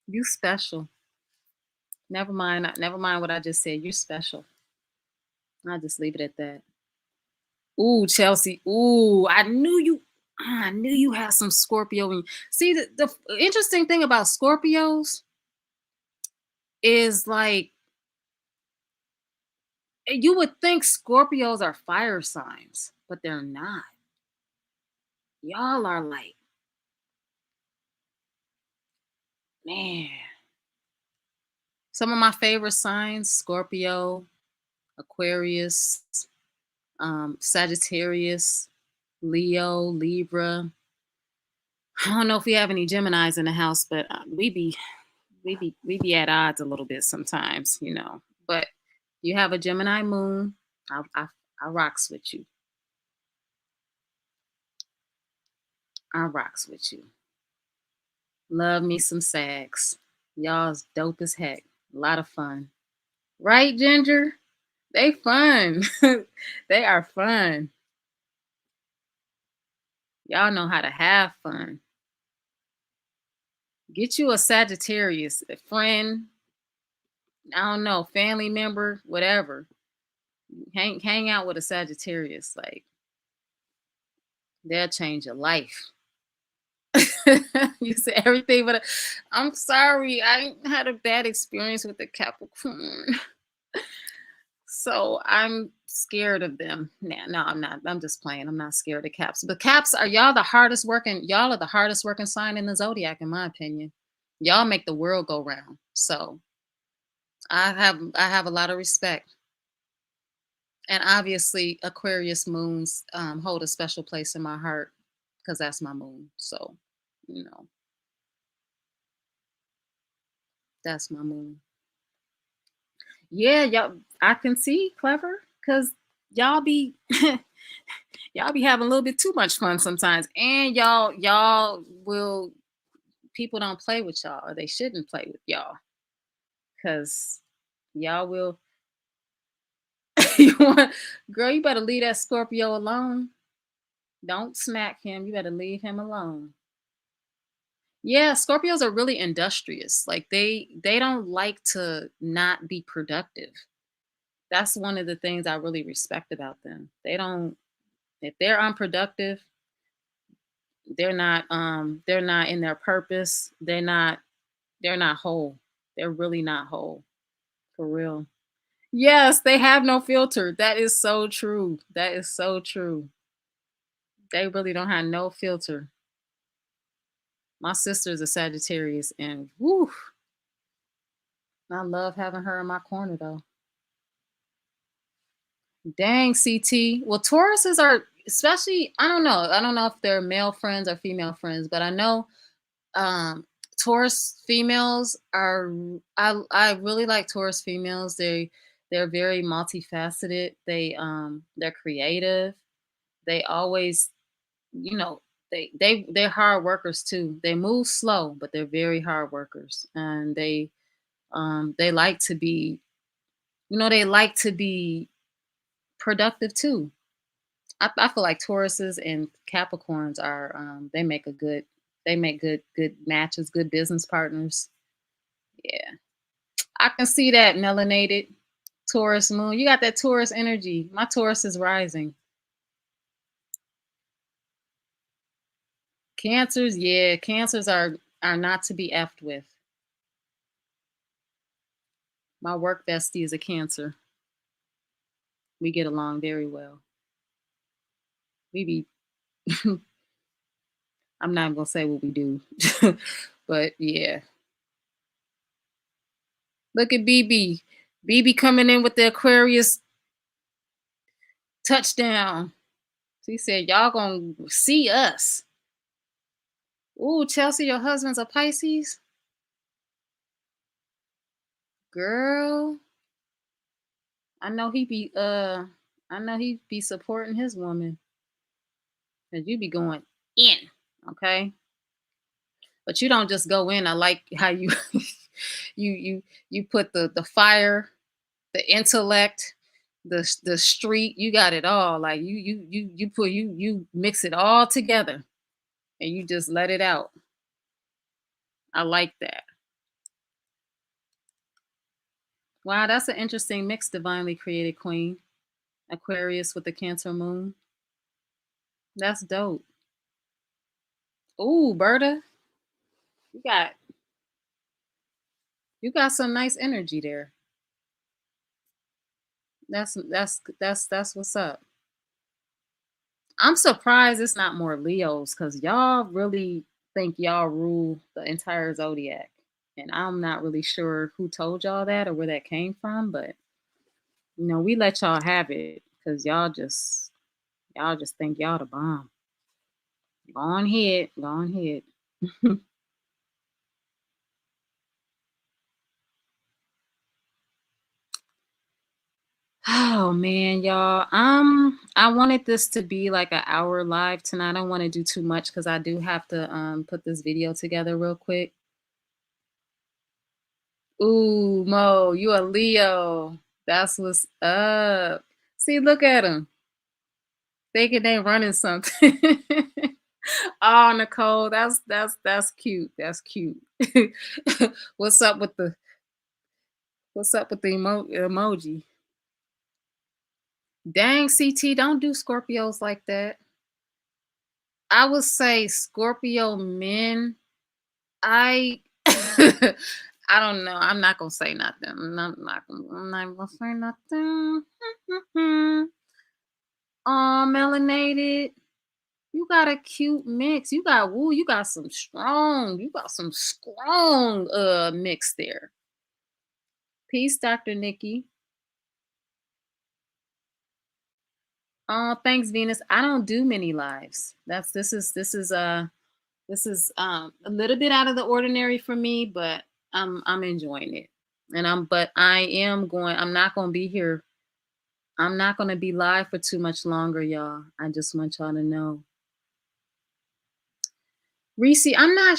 you special. Never mind. Never mind what I just said. You're special. I'll just leave it at that. Ooh, Chelsea. Ooh, I knew you. I knew you had some Scorpio in you. See, the interesting thing about Scorpios is like you would think Scorpios are fire signs, but they're not. Y'all are like, man. Some of my favorite signs: Scorpio, Aquarius, Sagittarius, Leo, Libra. I don't know if we have any Geminis in the house, but we be at odds a little bit sometimes, you know. But you have a Gemini moon. I rocks with you. I rocks with you. Love me some Sags. Y'all's dope as heck. A lot of fun. Right, Ginger? They fun. They are fun. Y'all know how to have fun. Get you a Sagittarius, a friend, I don't know, family member, whatever. Hang out with a Sagittarius. Like, they'll change your life. You said everything, but I'm sorry. I had a bad experience with the Capricorn. So I'm scared of them. Nah, no, I'm not. I'm just playing. I'm not scared of Caps. But Caps are y'all the hardest working. Y'all are the hardest working sign in the zodiac, in my opinion. Y'all make the world go round. So I have a lot of respect. And obviously, Aquarius moons hold a special place in my heart because that's my moon. So, you know, that's my moon. Yeah, y'all. I can see clever because y'all be y'all be having a little bit too much fun sometimes, and y'all will people don't play with y'all or they shouldn't play with y'all because y'all will. You want, girl, you better leave that Scorpio alone. Don't smack him. You better leave him alone. Yeah, Scorpios are really industrious. Like they don't like to not be productive. That's one of the things I really respect about them. They don't if they're unproductive, they're not in their purpose. They're not whole. They're really not whole. For real. Yes, they have no filter. That is so true. That is so true. They really don't have no filter. My sister's a Sagittarius and whoo, I love having her in my corner though. Dang, CT. Well, Tauruses are especially. I don't know. I don't know if they're male friends or female friends, but I know um, Taurus females are. I really like Taurus females. They're very multifaceted. They're creative. They always, you know, they're hard workers too. They move slow, but they're very hard workers, and they like to be. They like to be productive too. I feel like Tauruses and Capricorns are they make good matches, good business partners. Yeah. I can see that melanated Taurus moon. You got that Taurus energy. My Taurus is rising. Cancers, yeah, cancers are not to be effed with. My work bestie is a Cancer. We get along very well. We be I'm not gonna say what we do, but yeah. Look at BB. BB coming in with the Aquarius touchdown. She said, "Y'all gonna see us." Ooh, Chelsea, your husband's a Pisces, girl. I know he be I know he be supporting his woman, cause you be going in, okay? But you don't just go in. I like how you you put the fire, the intellect, the street. You got it all. Like you mix it all together and you just let it out. I like that. Wow, that's an interesting mix, divinely created queen. Aquarius with the Cancer moon. That's dope. Ooh, Berta, you got you got some nice energy there. That's what's up. I'm surprised it's not more Leos because y'all really think y'all rule the entire zodiac. And I'm not really sure who told y'all that or where that came from, but we let y'all have it because y'all just think y'all the bomb. Go on ahead. Go on ahead. Oh man, y'all. I wanted this to be like an hour live tonight. I don't want to do too much because I do have to put this video together real quick. Ooh, Mo, you a Leo. That's what's up. See, look at them. Thinking they running something. Oh, Nicole, that's cute. That's cute. What's up with the emoji? Dang, CT, don't do Scorpios like that. I would say Scorpio men. I I don't know. I'm not gonna say nothing. I'm not gonna say nothing. Oh, melanated. You got a cute mix. You got some strong mix there. Peace, Dr. Nikki. Oh, thanks, Venus. I don't do many lives. This is a little bit out of the ordinary for me, but I'm enjoying it. But I'm not gonna be here. I'm not gonna be live for too much longer, y'all. I just want y'all to know. Reese, I'm not.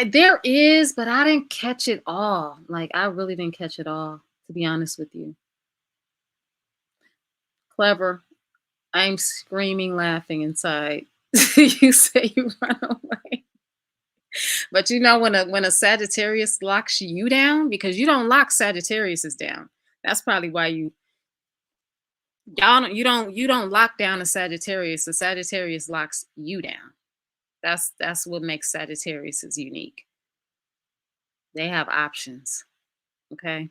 There is, but I didn't catch it all. Like I really didn't catch it all, to be honest with you. Clever. I'm screaming, laughing inside. You say you run away, but when a Sagittarius locks you down, because you don't lock Sagittariuses down. That's probably why you don't lock down a Sagittarius. The Sagittarius locks you down. That's what makes Sagittariuses unique. They have options. Okay.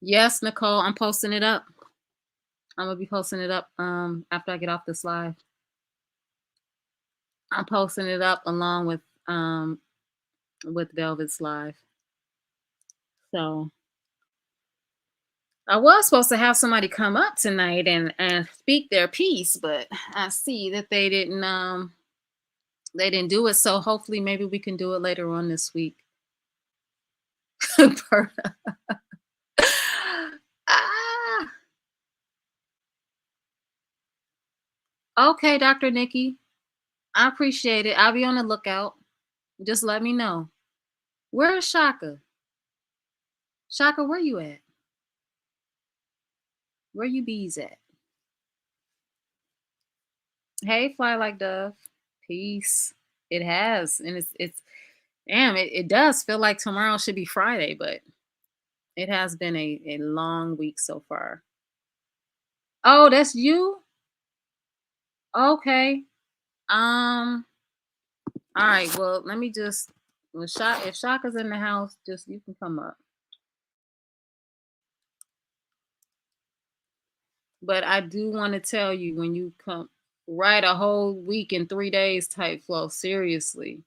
Yes, Nicole, I'm posting it up. I'm gonna be posting it up after I get off this live. I'm posting it up along with Velvet's live. So I was supposed to have somebody come up tonight and speak their piece, but I see that they didn't do it. So hopefully maybe we can do it later on this week. Ah, okay, Dr. Nikki. I appreciate it. I'll be on the lookout. Just let me know. Where is Shaka? Shaka, where you at? Where you bees at? Hey, fly like dove. Peace. It has, and it's damn. It does feel like tomorrow should be Friday, but it has been a long week so far. Oh, that's you. Okay. Um. All right. Well, let me just. Well, if Shaka's in the house, just you can come up. But I do want to tell you when you come write a whole week in 3 days type flow. Seriously,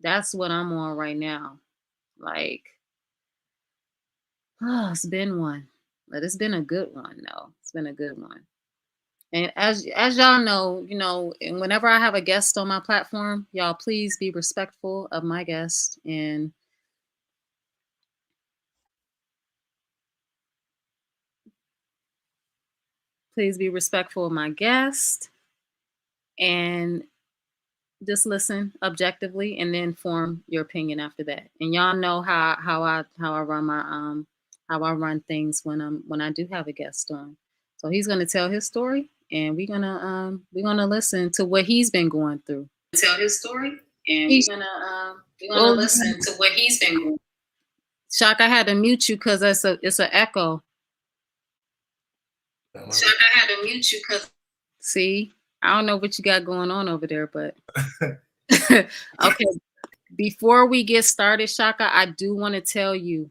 that's what I'm on right now. Like, oh, it's been one, but it's been a good one though. It's been a good one. And as y'all know, and whenever I have a guest on my platform, y'all please be respectful of my guest and please be respectful of my guest and just listen objectively and then form your opinion after that. And y'all know how I run my how I run things when I do have a guest on. So he's gonna tell his story and we're gonna listen to what he's been going through. Tell his story and we're gonna listen to what he's been going. Shock, I had to mute you because it's a echo. Shock, I had to mute you because see, I don't know what you got going on over there, but okay. Before we get started, Shaka, I do want to tell you,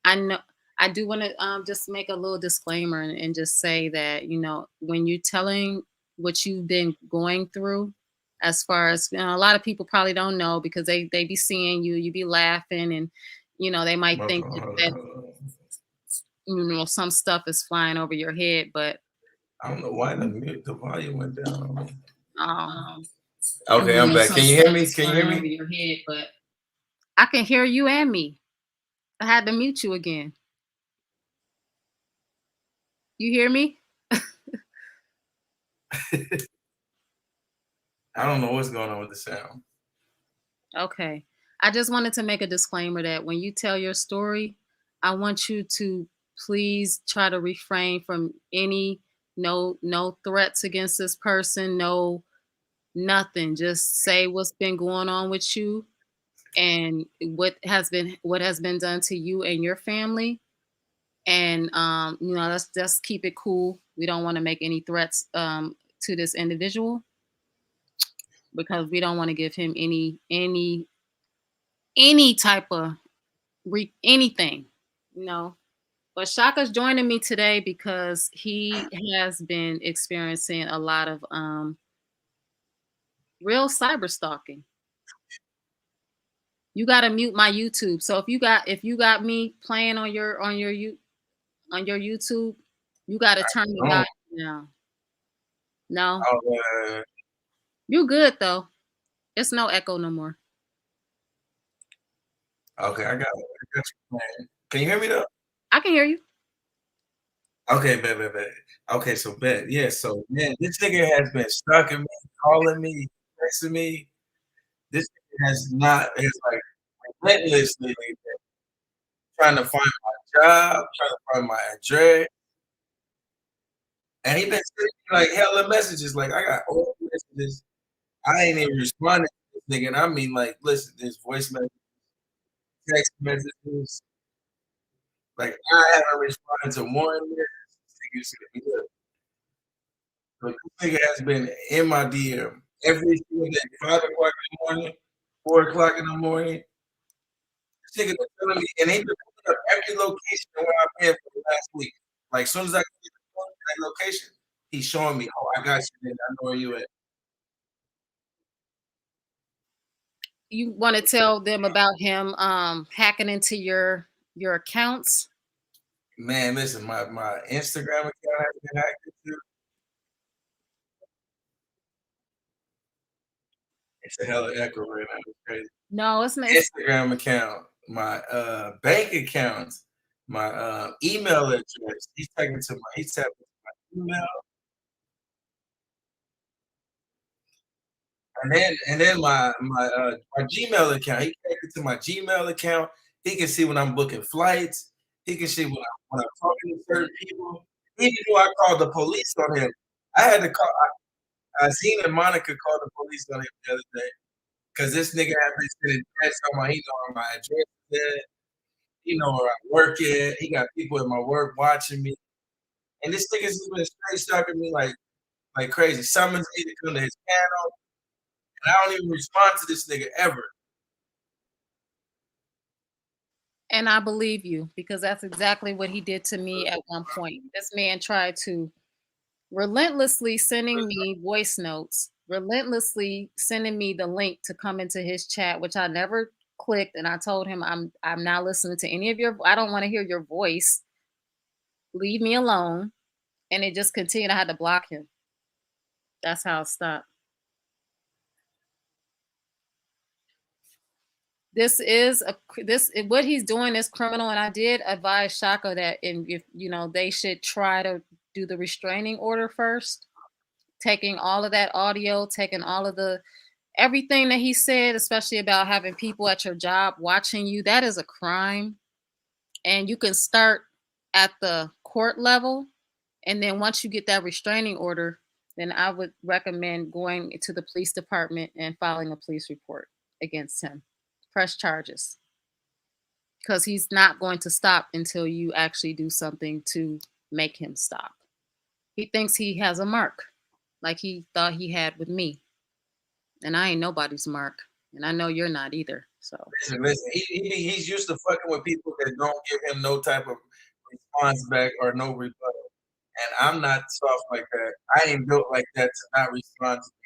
I know I do want to just make a little disclaimer and just say that, when you're telling what you've been going through, as far as a lot of people probably don't know because they be seeing you, you be laughing and they might think that some stuff is flying over your head, but I don't know why the volume went down on me. um, Okay, I'm back. Can you hear me? Can you hear me? over your head, but I can hear you and me. I had to mute you again. You hear me? I don't know what's going on with the sound. Okay. I just wanted to make a disclaimer that when you tell your story, I want you to please try to refrain from any no threats against this person, no nothing. Just say what's been going on with you and what has been done to you and your family. And let's keep it cool. We don't want to make any threats to this individual because we don't want to give him any type of anything, you know. But Shaka's joining me today because he has been experiencing a lot of real cyber stalking. You got to mute my YouTube. So if you got me playing on your YouTube, you got to turn the volume down. No, you good though. It's no echo no more. Okay, I got you, man. Can you hear me though? I can hear you. Okay, bet. Okay, so bet. Yeah, so man, this nigga has been stalking me, calling me, texting me. This nigga is like relentlessly like, trying to find my job, trying to find my address. And he been sending me like hella messages. Like I got old messages. I ain't even responding to this nigga. And I mean, like, listen, there's voice messages, text messages. Like I haven't responded to one. This nigga has been in my DM every single day, 5 o'clock in the morning, 4 o'clock in the morning. This nigga been telling me, and he been putting up every location where I've been for the last week. Like, as soon as I get that location, he's showing me, oh, I got you, nigga. I know where you at. You want to tell them about him hacking into your accounts? Man, listen, my Instagram account has been hacked into. It's a hella echo right now. It's crazy. No, it's not. Instagram account, my bank account, my email address. He's tapping to my email. And then my Gmail account. He connected to my Gmail account. He can see when I'm booking flights. He can see when I'm talking to certain people. Even though I called the police on him, I had to call. Seen and Monica called the police on him the other day because this nigga had been sending threats on my. He know where my address is at. He know where I work at. He got people at my work watching me, and this nigga's just been straight stalking me like crazy. Summons me to come to his panel, and I don't even respond to this nigga ever. And I believe you because that's exactly what he did to me at one point. This man tried to relentlessly sending me voice notes, relentlessly sending me the link to come into his chat, which I never clicked. And I told him I'm not listening to any of your. I don't want to hear your voice. Leave me alone. And it just continued. I had to block him. That's how it stopped. This is what he's doing is criminal, and I did advise Shaka that if they should try to do the restraining order first, taking all of that audio, taking all of the everything that he said, especially about having people at your job watching you. That is a crime, and you can start at the court level, and then once you get that restraining order, then I would recommend going to the police department and filing a police report against him. Press charges. Because he's not going to stop until you actually do something to make him stop. He thinks he has a mark, like he thought he had with me. And I ain't nobody's mark. And I know you're not either. So Listen. He's used to fucking with people that don't give him no type of response back or no rebuttal. And I'm not soft like that. I ain't built like that to not respond to niggas.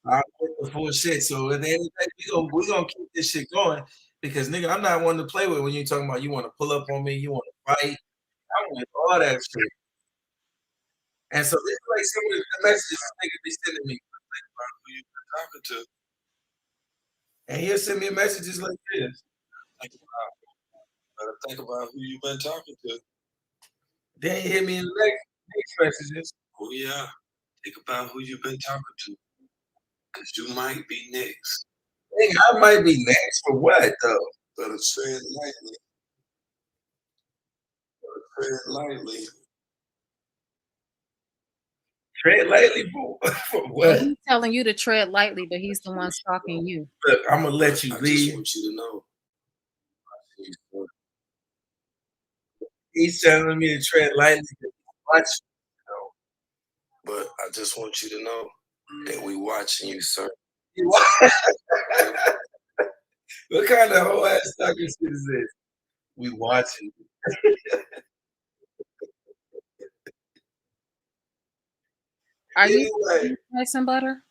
I'm with the full shit. So at the end of the day, we gonna keep this shit going because nigga, I'm not one to play with when you talking about you want to pull up on me, you want to fight. I want all that shit. And so this is like some of the messages this nigga be sending me. Who you been talking to? And he'll send me messages like this. Better think about who you've been talking to. Then he hit me in the next messages. Oh yeah, think about who you've been talking to, because you might be next. Hey, I might be next for what though? Better tread lightly. Tread lightly. Tread lightly for what? he's telling you to tread lightly, but he's the one stalking you. Look, I'm gonna let you leave. I just want you to know. He's telling me to tread lightly. Watch, but I just want you to know that we watching you, sir. What kind of whole ass stalking shit is this? We watching you. Are you rice and butter?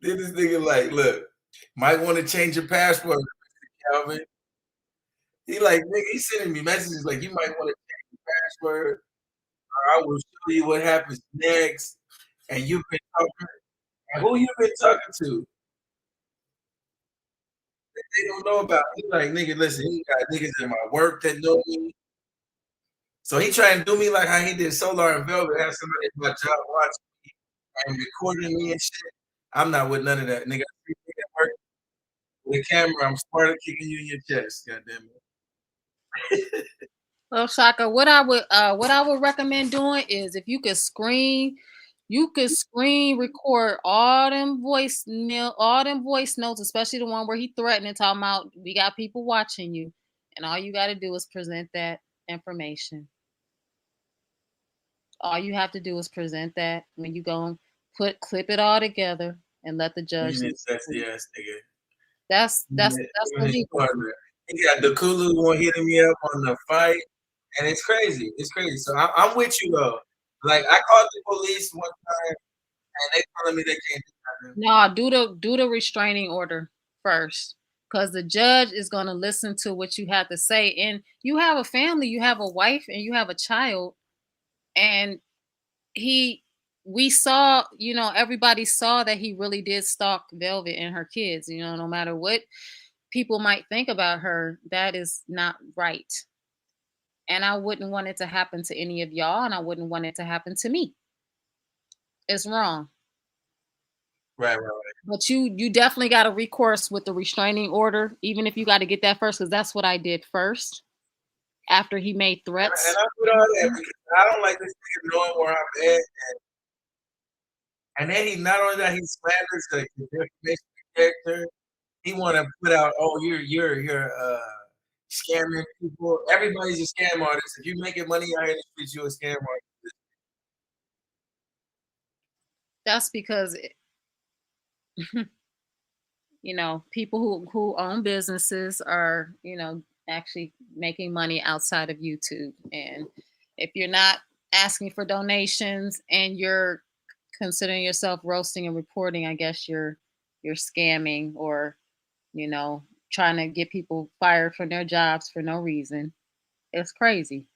Then this nigga like, look, might want to change your passport, Calvin. He like, nigga, he's sending me messages like, you might want to change your password, or I will show you what happens next. And you've been talking, and who you been talking to? They don't know about. He's like, nigga, listen, he got niggas in my work that know me. So he trying to do me like how he did Solar and Velvet, have somebody at my job watching me and recording me and shit. I'm not with none of that, nigga. With the camera, I'm smarter kicking you in your chest, goddamn it. Well, Shaka, what I would recommend doing is if you could screen record all them voice notes, especially the one where he threatened talking about we got people watching you, and all you got to do is present that information. All you have to do is present that when you go and clip it all together and let the judge. Sexy ass nigga. That's illegal. He got the Kulu one hitting me up on the fight, and it's crazy. It's crazy. So I'm with you though. Like I called the police one time, and they telling me they can't do nothing. No, do the restraining order first, because the judge is going to listen to what you have to say. And you have a family, you have a wife, and you have a child, and we saw, everybody saw that he really did stalk Velvet and her kids. No matter what people might think about her, that is not right. And I wouldn't want it to happen to any of y'all, and I wouldn't want it to happen to me. It's wrong. Right. But you definitely got a recourse with the restraining order, even if you got to get that first, because that's what I did first after he made threats. And I put all that because I don't like this nigga knowing where I'm at. And then he not only that, he slanders the defamation character. He want to put out, oh, you're scamming people. Everybody's a scam artist. If you're making money out here in the streets, you're a scam artist. That's because people who own businesses are actually making money outside of YouTube, and if you're not asking for donations and you're considering yourself roasting and reporting, I guess you're scamming or trying to get people fired from their jobs for no reason. It's crazy.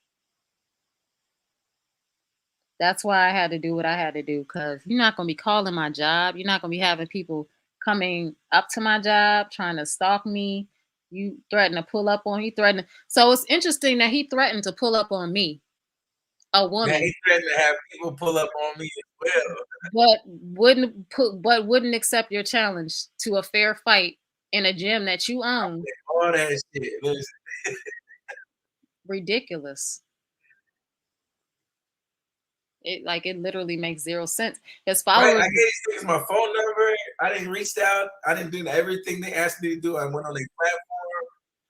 That's why I had to do what I had to do, because you're not going to be calling my job. You're not going to be having people coming up to my job trying to stalk me. You threaten to pull up on. He threatened. So it's interesting that he threatened to pull up on me, a woman. Yeah, he threatened to have people pull up on me as well. But wouldn't accept your challenge to a fair fight in a gym that you own. All that shit. Ridiculous. It literally makes zero sense. His followers. Right, I gave these niggas my phone number. I didn't reach out. I didn't do everything they asked me to do. I went on their platform.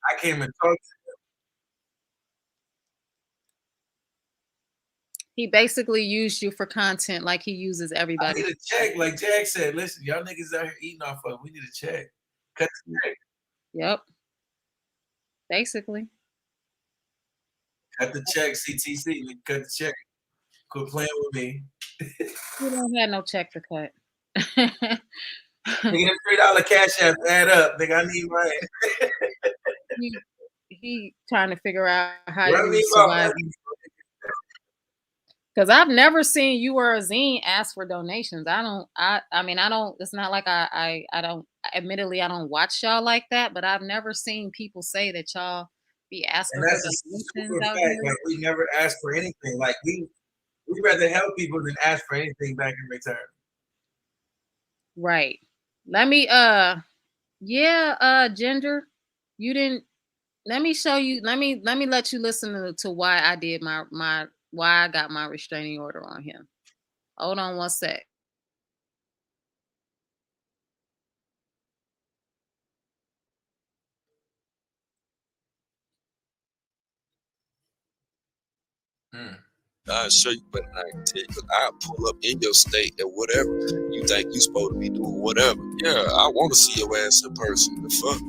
I came and talked to them. He basically used you for content like he uses everybody. I need a check. Like Jack said, listen, y'all niggas out here eating off of it. We need a check. Cut the check. Yep. Basically. Cut the check, CTC. Cut the check. Quit playing with me. You don't have no check to cut. Nigga, them $3 cash app add up. Nigga, I need mine. he trying to figure out how you survive. Because I've never seen you or a zine ask for donations. I mean, I don't, it's not like I don't, admittedly, I don't watch y'all like that, but I've never seen people say that y'all be asking and that's for donations out here. Like, we never ask for anything. Like, we'd rather help people than ask for anything back in return. Right. Let me, Ginger, you didn't, let me show you, let me let you listen to why I did why I got my restraining order on him. Hold on one sec. I'll show you, but I can tell you, because I'll pull up in your state and whatever. You think you supposed to be doing whatever. Yeah, I want to see your ass in person. The fuck?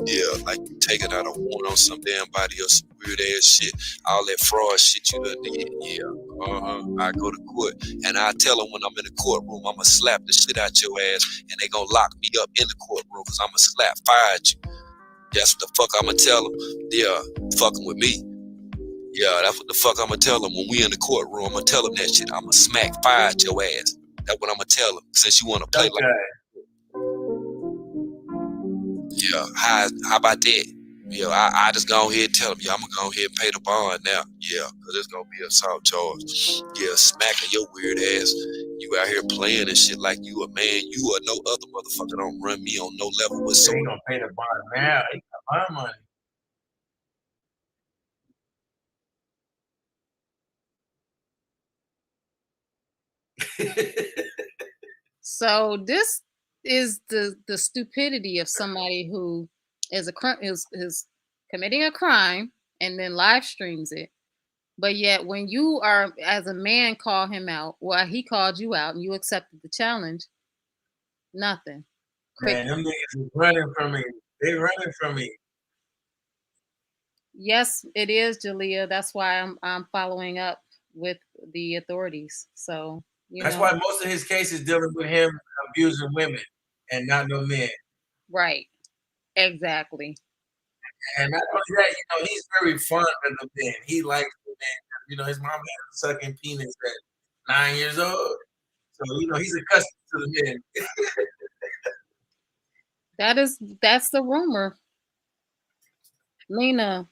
Yeah, like you taking out a warrant on some damn body or some weird ass shit. All that fraud shit you done did. Yeah, I go to court and I tell them when I'm in the courtroom, I'ma slap the shit out your ass and they gonna lock me up in the courtroom because I'ma slap fire at you. That's what the fuck I'ma tell them. Yeah, fucking with me. Yeah, that's what the fuck I'ma tell them when we in the courtroom. I'ma tell them that shit. I'ma smack fire at your ass. That's what I'ma tell them. Since you wanna play like, yeah, how about that? Yeah, I just go ahead and tell them, yeah, I'ma go ahead and pay the bond now. Yeah, cause it's gonna be assault charge. Yeah, smacking your weird ass. You out here playing and shit like you a man. You or no other motherfucker don't run me on no level with so. He gonna pay the bond now. He got my money. So this is the stupidity of somebody who is committing a crime and then live streams it. But yet when you are, as a man, call him out, well, he called you out and you accepted the challenge, nothing. Man, them niggas is running from me. They running from me. Yes, it is, Jalea. That's why I'm following up with the authorities. So that's why most of his cases dealing with him abusing women and not no men. Right. Exactly. And not only that, he's very fond of the men. He likes the men. His mom had a sucking penis at 9 years old. So, he's accustomed to the men. That's the rumor. Lena,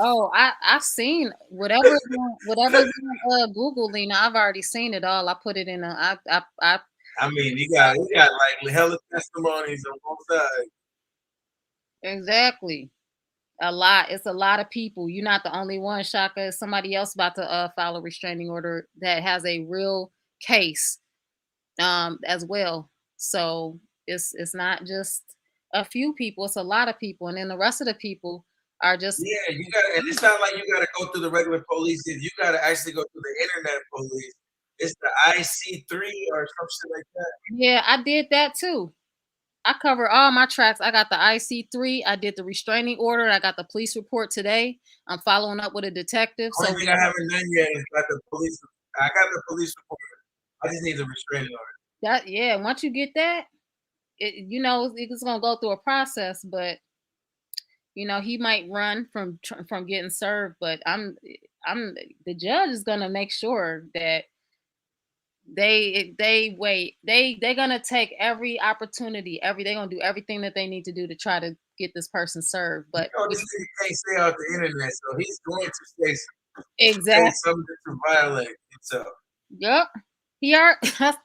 Oh, I've seen whatever's on Google, Lena. I've already seen it all. I put it in I I mean, you got like hella testimonies on both sides. exactly. A lot. It's a lot of people. You're not the only one, Shaka. Somebody else about to file a restraining order that has a real case as well. So it's not just a few people, it's a lot of people. And then the rest of the people are just Yeah, you got, and it's not like you got to go through the regular police. You got to actually go through the internet police. It's the IC3 or some shit like that. yeah, I did that too. I cover all my tracks. I got the IC3. I did the restraining order. I got the police report today. I'm following up with a detective. Only So thing I haven't done yet is got the police. I got the police report. I just need the restraining order. that yeah, once you get that, it's gonna go through a process. But he might run from getting served. But I'm the judge is gonna make sure that they wait. They're gonna take every opportunity. They're gonna do everything that they need to do to try to get this person served. But This nigga can't stay out the internet, so he's going to say exactly. something to violate himself. Yep.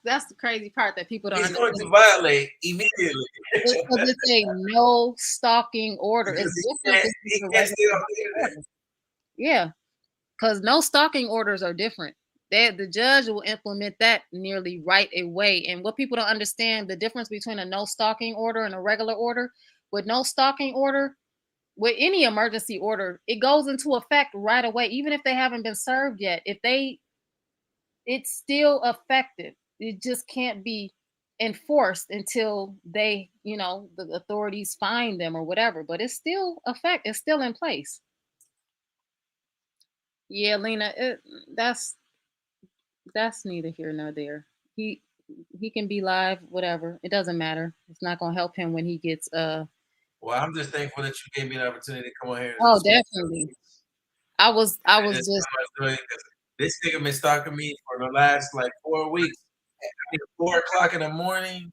That's the crazy part that people don't He's understand. going to violate immediately. It's a no stalking order. Because It's he different can't stay on the internet. Yeah, because no stalking orders are different. The judge will implement that nearly right away. And what people don't understand, the difference between a no stalking order and a regular order. With no stalking order, with any emergency order, it goes into effect right away, even if they haven't been served yet. It's still effective. It just can't be enforced until the authorities find them or whatever. But it's still it's still in place. Yeah, Lena, that's neither here nor there. He can be live, whatever. It doesn't matter. It's not gonna help him when he gets Well, I'm just thankful that you gave me the opportunity to come on here. Oh, definitely. I was just this nigga been stalking me for the last like 4 weeks. 4:00 in the morning,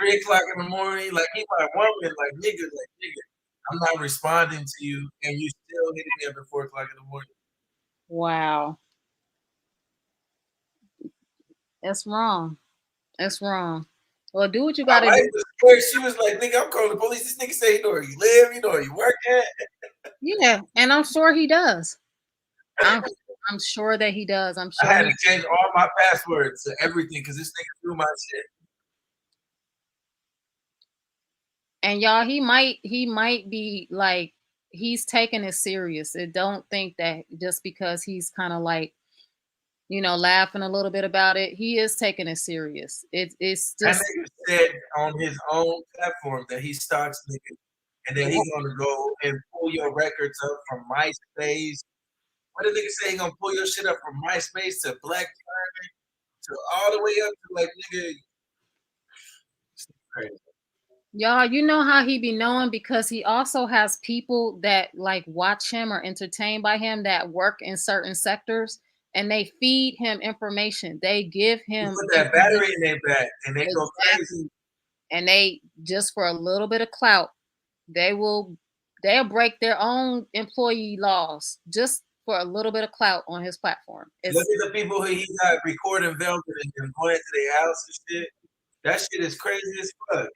3:00 in the morning. Like he my woman, like nigga, I'm not responding to you, and you still hitting me up at 4:00 in the morning. wow. That's wrong. That's wrong. Well, do what you My gotta wife do. was scared. She was like, "Nigga, I'm calling the police. This nigga say he know where you live, you know where you work at." Yeah, and I'm sure he does. I'm sure that he does. I'm I sure had to change all my passwords to everything because this nigga threw my shit. and y'all, he might be like he's taking it serious. And don't think that just because he's kind of like laughing a little bit about it, he is taking it serious. It's That just nigga said on his own platform that he stalks niggas, and then he's gonna go and pull your records up from MySpace. What did nigga say? He gonna pull your shit up from MySpace to Black Diamond to all the way up to like nigga. It's crazy. y'all, you know how he be knowing because he also has people that like watch him or entertained by him that work in certain sectors and they feed him information. They give You him put that battery in their back and they go crazy. And they just for a little bit of clout, they'll break their own employee laws just for a little bit of clout on his platform. Look at the people who he got recording Velvet and going to their house and shit. That shit is crazy as fuck.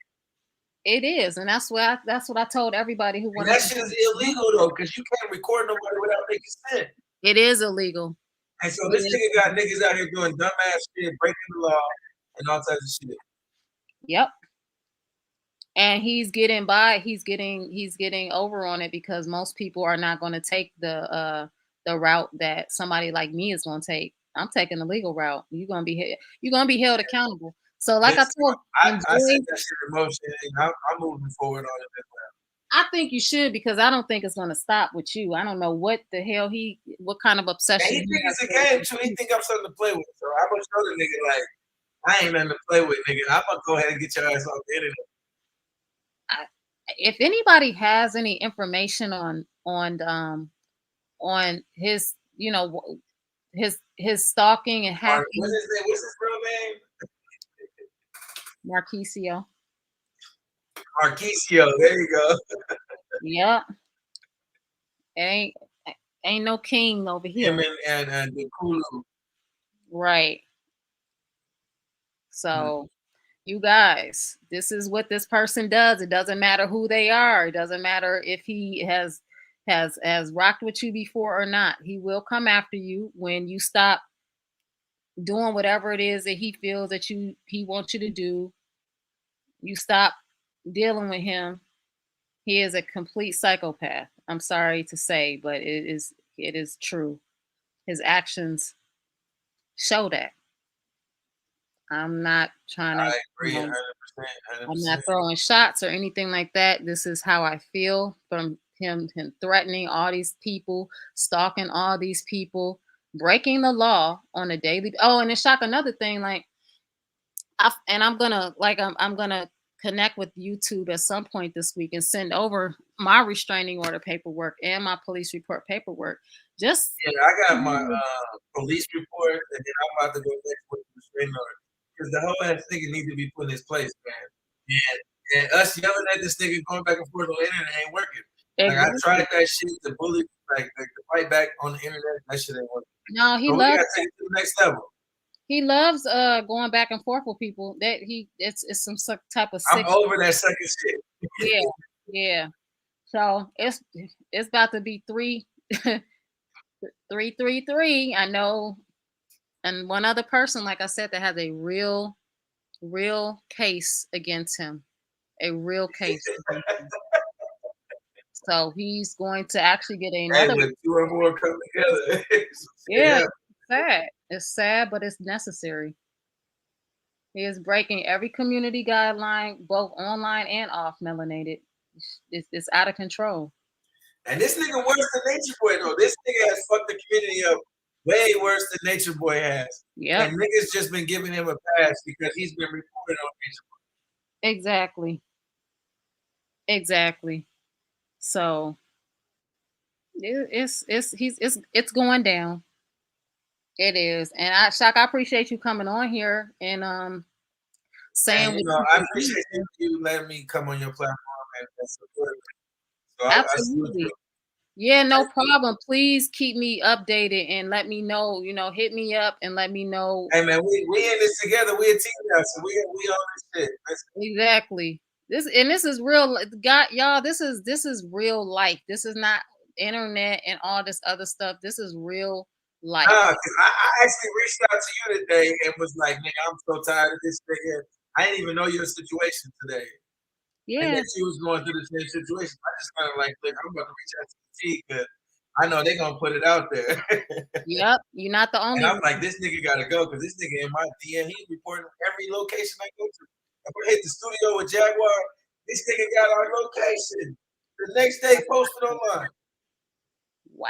It is, and that's what I told everybody who wanted. And that shit is illegal though, because you can't record nobody without making consent. It is illegal. And so this nigga got niggas out here doing dumbass shit, breaking the law, and all types of shit. Yep. And he's getting over on it because most people are not going to take the route that somebody like me is going to take. I'm taking the legal route. You're gonna be held accountable. So, like I told, I said that shit in motion, and I'm moving forward on it. I think you should because I don't think it's gonna stop with you. I don't know what the hell what kind of obsession. And he think it's a game too. He think I'm something to play with. So I'm gonna show the nigga like I ain't nothing to play with, nigga. I'm gonna go ahead and get your ass off the internet. If anybody has any information on his his stalking and hacking, What's his real name? Marquisio. Marquisio, there you go. Yeah. Ain't ain't no king over Him here. and the Kulu. Right. So you guys, this is what this person does. It doesn't matter who they are. It doesn't matter if he has rocked with you before or not. He will come after you when you stop doing whatever it is that he feels that he wants you to do. You stop dealing with him. He is a complete psychopath. I'm sorry to say, but it is true. His actions show that. I'm not trying to, I agree 100%, I'm 100%. not throwing shots or anything like that. This is how I feel from him threatening all these people, stalking all these people, breaking the law on a daily. Oh, and it's shock another thing. Like, I'm gonna connect with YouTube at some point this week and send over my restraining order paperwork and my police report paperwork. Just Yeah, I got my police report, and then I'm about to go next with the restraining order. Because the whole ass nigga needs to be put in his place, man. And us yelling at this nigga going back and forth on the internet ain't working. Like, I exactly. tried that shit to bully, like to fight back on the internet. That shit ain't working. No, So we gotta take it to the next level. he loves going back and forth with people. That it's some type of I'm sick. over that second shit. Yeah, yeah. So it's about to be 3 I know, and one other person, like I said, that has a real case against him, a real case. So he's going to actually get Hey, another. when two or more come together. Yeah, it's sad. It's sad, but it's necessary. He is breaking every community guideline, both online and off melanated. It's out of control. And this nigga worse than Nature Boy though. This nigga has fucked the community up way worse than Nature Boy has. Yep, And niggas just been giving him a pass because he's been reported on Nature Boy. exactly. Exactly. So it's going down. It is. And I appreciate you coming on here and saying And what you know, you I believe appreciate in. you letting me come on your platform and support me. So I salute Absolutely. you. Yeah, no problem. Please keep me updated and let me know, hit me up and let me know. Hey man, we in this together. We a team now, so we on this shit. Exactly. This is real. God, y'all, this is real life. This is not internet and all this other stuff. This is real life. Nah, cause I actually reached out to you today and was like, nigga, I'm so tired of this nigga. I didn't even know your situation today. And Yeah. that she was going through the same situation. I just kind of like, look, I'm about to reach out to the T because I know they're gonna put it out there. Yep. You're not the only And I'm one. like, this nigga gotta go because this nigga in my DM, he's reporting every location I go to. If I hit the studio with Jaguar, this nigga got our location. The next day posted online. Wow.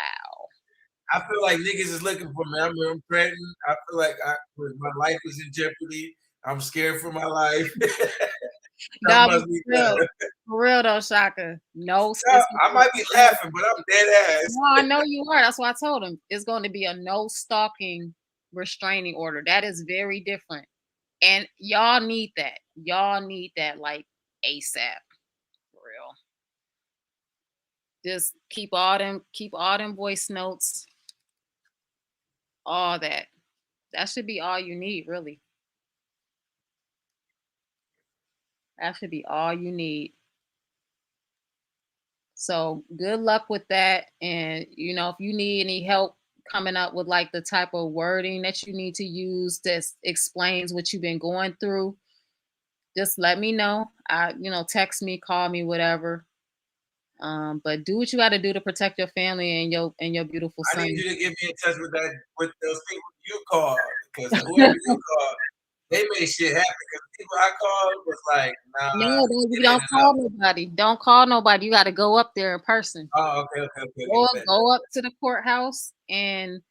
I feel like niggas is looking for me. I'm threatened. I feel like my life is in jeopardy. I'm scared for my life. That No, must be for done. real though, Shaka. No, No, I might be laughing, but I'm dead ass. no, I know you are. That's why I told him it's going to be a no stalking restraining order. That is very different. And y'all need that. Y'all need that like ASAP. For real. Just keep all them voice notes, all that. That should be all you need, really. That should be all you need. So good luck with that. And if you need any help coming up with like the type of wording that you need to use that explains what you've been going through, just let me know. Text me, call me, whatever. But do what you got to do to protect your family and your beautiful I son. need you to get me in touch with those people you called because whoever you called, they made shit happen. Because the people I called was like, nah. No, don't call nobody. Don't call nobody. You got to go up there in person. Oh, okay. Go up to the courthouse and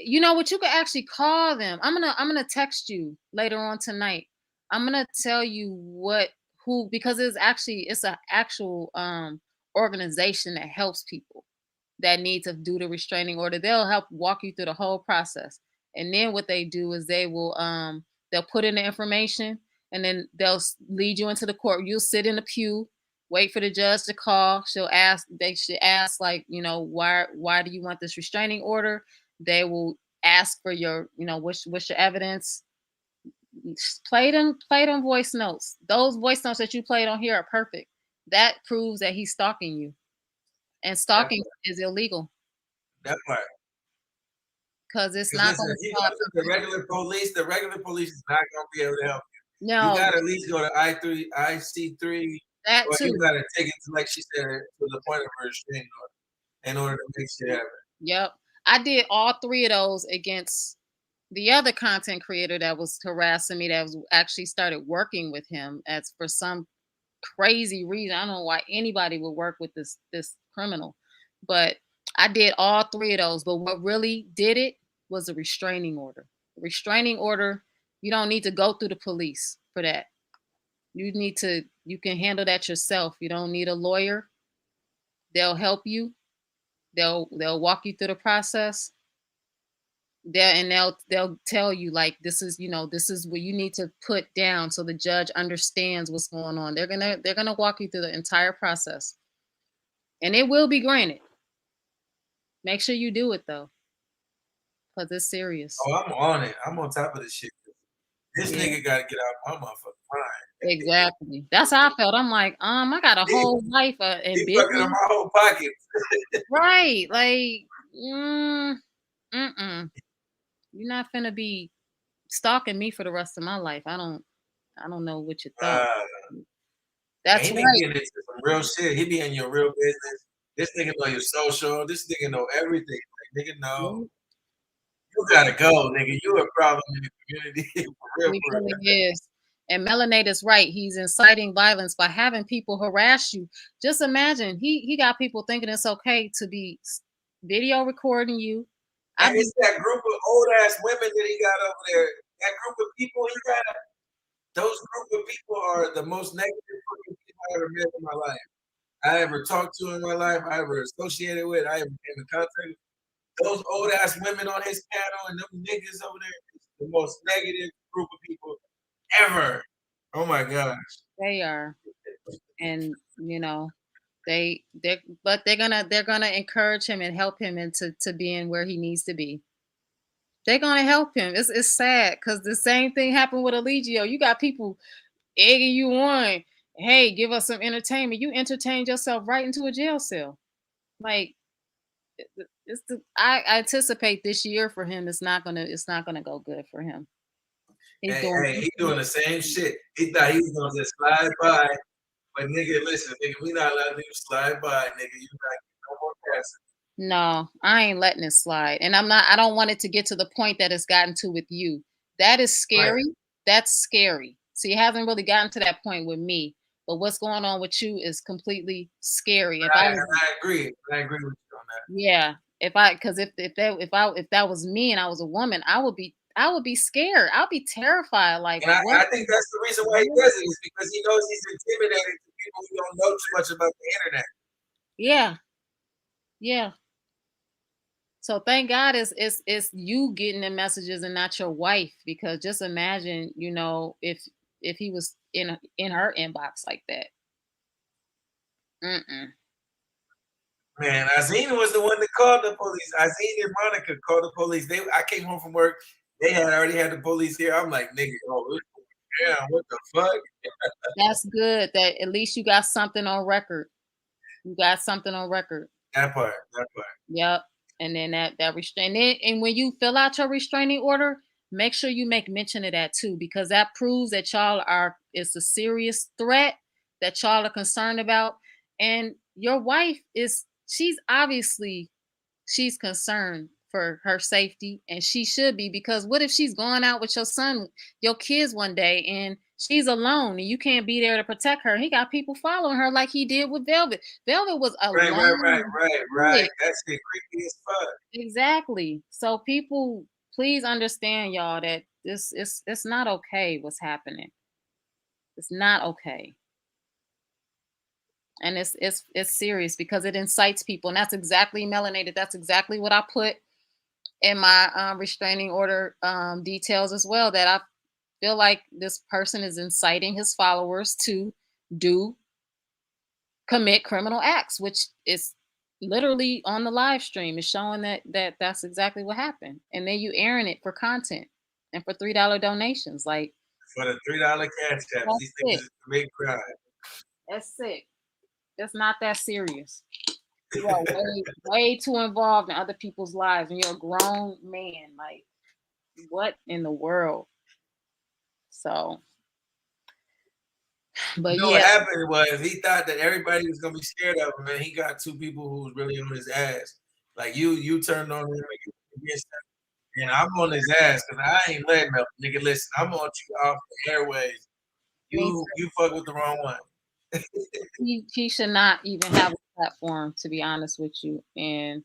you know what, you could actually call them. I'm gonna text you later on tonight. I'm gonna tell you because it's an actual organization that helps people that need to do the restraining order. They'll help walk you through the whole process. And then what they do is they'll put in the information and then they'll lead you into the court. You'll sit in the pew Wait for the judge to call. They should ask, like, why do you want this restraining order? They will ask for your, what's your evidence. Play them voice notes. Those voice notes that you played on here are perfect. That proves that he's stalking you. And stalking is illegal That part. because it's Because not listen, going if to you stop. go to the regular police is not gonna be able to help you. You No, gotta at least go to IC3, that or you too. gotta take it to, like she said, to the point of a restraining order in order to make shit happen. Yep. I did all 3 of those against the other content creator that was harassing me, that was actually started working with him as for some crazy reason. I don't know why anybody would work with this criminal, but I did all 3 of those. But what really did it was a restraining order. Restraining order, you don't need to go through the police for that. You can handle that yourself. You don't need a lawyer. They'll help you. They'll walk you through the process. They'll tell you, like, this is what you need to put down so the judge understands what's going on. They're gonna walk you through the entire process, and it will be granted. Make sure you do it though, because it's serious. Oh, I'm on it. I'm on top of this shit. This Yeah, nigga gotta get out my motherfucking mind. exactly. That's how I felt. I'm like, I got a whole life and He fucking in business, my whole pocket. right? Like, you're not finna be stalking me for the rest of my life. I don't know what you thought. And That's he be right. getting into some real shit. He be in your real business. This nigga know your social. This nigga know everything. Like, nigga know. Yeah. You gotta go, nigga. You a problem in the community. For real, He for real. really is. And Melanate is right. He's inciting violence by having people harass you. Just imagine, he got people thinking it's okay to be video recording you. And it's that group of old ass women that he got over there. That group of people he got. Those group of people are the most negative fucking people I ever met in my life. I ever talked to in my life. I ever associated with. I ever came in contact with. Those old ass women on his panel and them niggas over there. It's the most negative group of people ever. Oh my gosh. They are, and they're gonna encourage him and help him into being where he needs to be. They're gonna help him. It's sad because the same thing happened with Eligio. You got people egging you on. Hey, give us some entertainment. You entertained yourself right into a jail cell. Like, I anticipate this year for him. It's not gonna go good for him. He's doing. Hey, he doing the same shit. He thought he was gonna just slide by. But nigga, listen, nigga, we not letting you slide by, nigga. You not getting no more passes. No, I ain't letting it slide. And I don't want it to get to the point that it's gotten to with you. That is scary. Right. That's scary. See, it hasn't really gotten to that point with me. But what's going on with you is completely scary. I agree. I agree with you on that. Yeah, because if that was me and I was a woman, I would be scared. I'll be terrified. Like, And what? I think that's the reason why he does it, is because he knows he's intimidated to people who don't know too much about the internet. Yeah, yeah. So thank God it's you getting the messages and not your wife, because just imagine, if he was in her inbox like that. Mm-mm. Man, Azina was the one that called the police. Azina and Monica called the police. I came home from work. They had already had the police here. I'm like, nigga, damn, what the fuck? That's good that at least you got something on record. You got something on record. That part. Yep. And then that restraint. And when you fill out your restraining order, make sure you make mention of that too, because that proves that it's a serious threat that y'all are concerned about. And your wife she's concerned for her safety, and she should be, because what if she's going out with your kids one day, and she's alone and you can't be there to protect her? He got people following her like he did with Velvet. Velvet was alone. Right. That's creepy as fuck. Exactly. So people, please understand, y'all, that it's not okay what's happening. It's not okay. And it's serious because it incites people. And that's exactly, melanated. That's exactly what I put in my restraining order details as well, that I feel like this person is inciting his followers to do commit criminal acts, which is literally on the live stream. It's showing that's exactly what happened. And then you airing it for content and for $3 donations. Like, For the $3 cash apps, these that's niggas it. is commit crime. That's sick. It's not that serious. You are way too involved in other people's lives, and you're a grown man. Like, what in the world? So, but You know what yeah, happened was he thought that everybody was gonna be scared of him, and he got two people who was really on his ass. Like you turned on him against him, and I'm on his ass because I ain't letting up, nigga. Listen, I'm on you off the airways. You fuck with the wrong one. he should not even have a platform, to be honest with you. And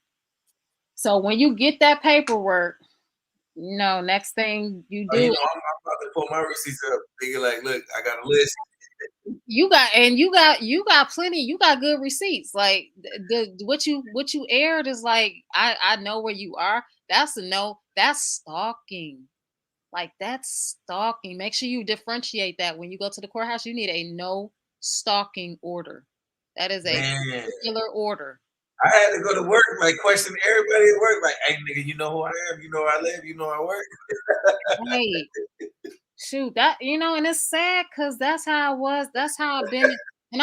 so when you get that paperwork, next thing you Oh, you do, know, I'm about to pull my receipts up. Nigga, like, look, I got a list. you got plenty, you got good receipts. Like what you aired is like, I know where you are. That's a no. That's stalking. Like, that's stalking. Make sure you differentiate that when you go to the courthouse. You need a no stalking order. That is a Man, particular order. I had to go to work, like, question everybody at work, like, hey, nigga, you know who I am, you know where I live, you know where I work. Right. Shoot, that, and it's sad because that's how I was. That's how I've been. And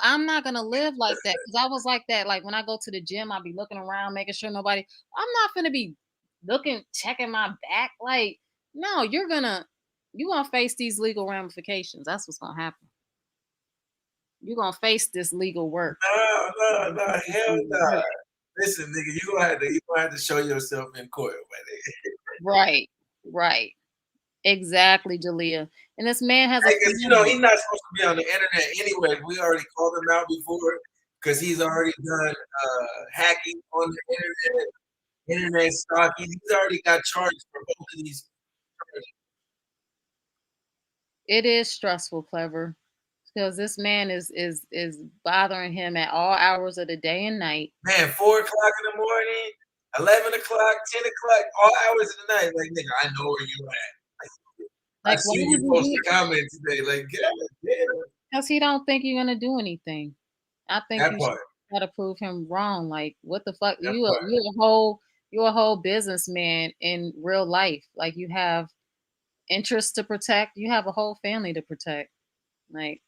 I'm not gonna live like that, because I was like that. Like, when I go to the gym, I'll be looking around, making sure I'm not gonna be checking my back. Like, no, you're gonna face these legal ramifications. That's what's gonna happen. You're gonna face this legal work. No, hell no. Listen, nigga, you gonna have to show yourself in court, man. Right. Exactly, Jalea. And this man has a Because he's not supposed to be on the internet anyway. We already called him out before because he's already done hacking on the internet stalking. He's already got charged for both of these. It is stressful, Clever, because this man is bothering him at all hours of the day and night. Man, 4 o'clock in the morning, 11 o'clock, 10 o'clock, all hours of the night. Like, nigga, I know where you at. I Like, see you post a comment today. Like, because he don't think you're gonna do anything. I think that you part. got to prove him wrong. Like, what the fuck? That You're a whole businessman in real life. Like, you have interests to protect. You have a whole family to protect. Like,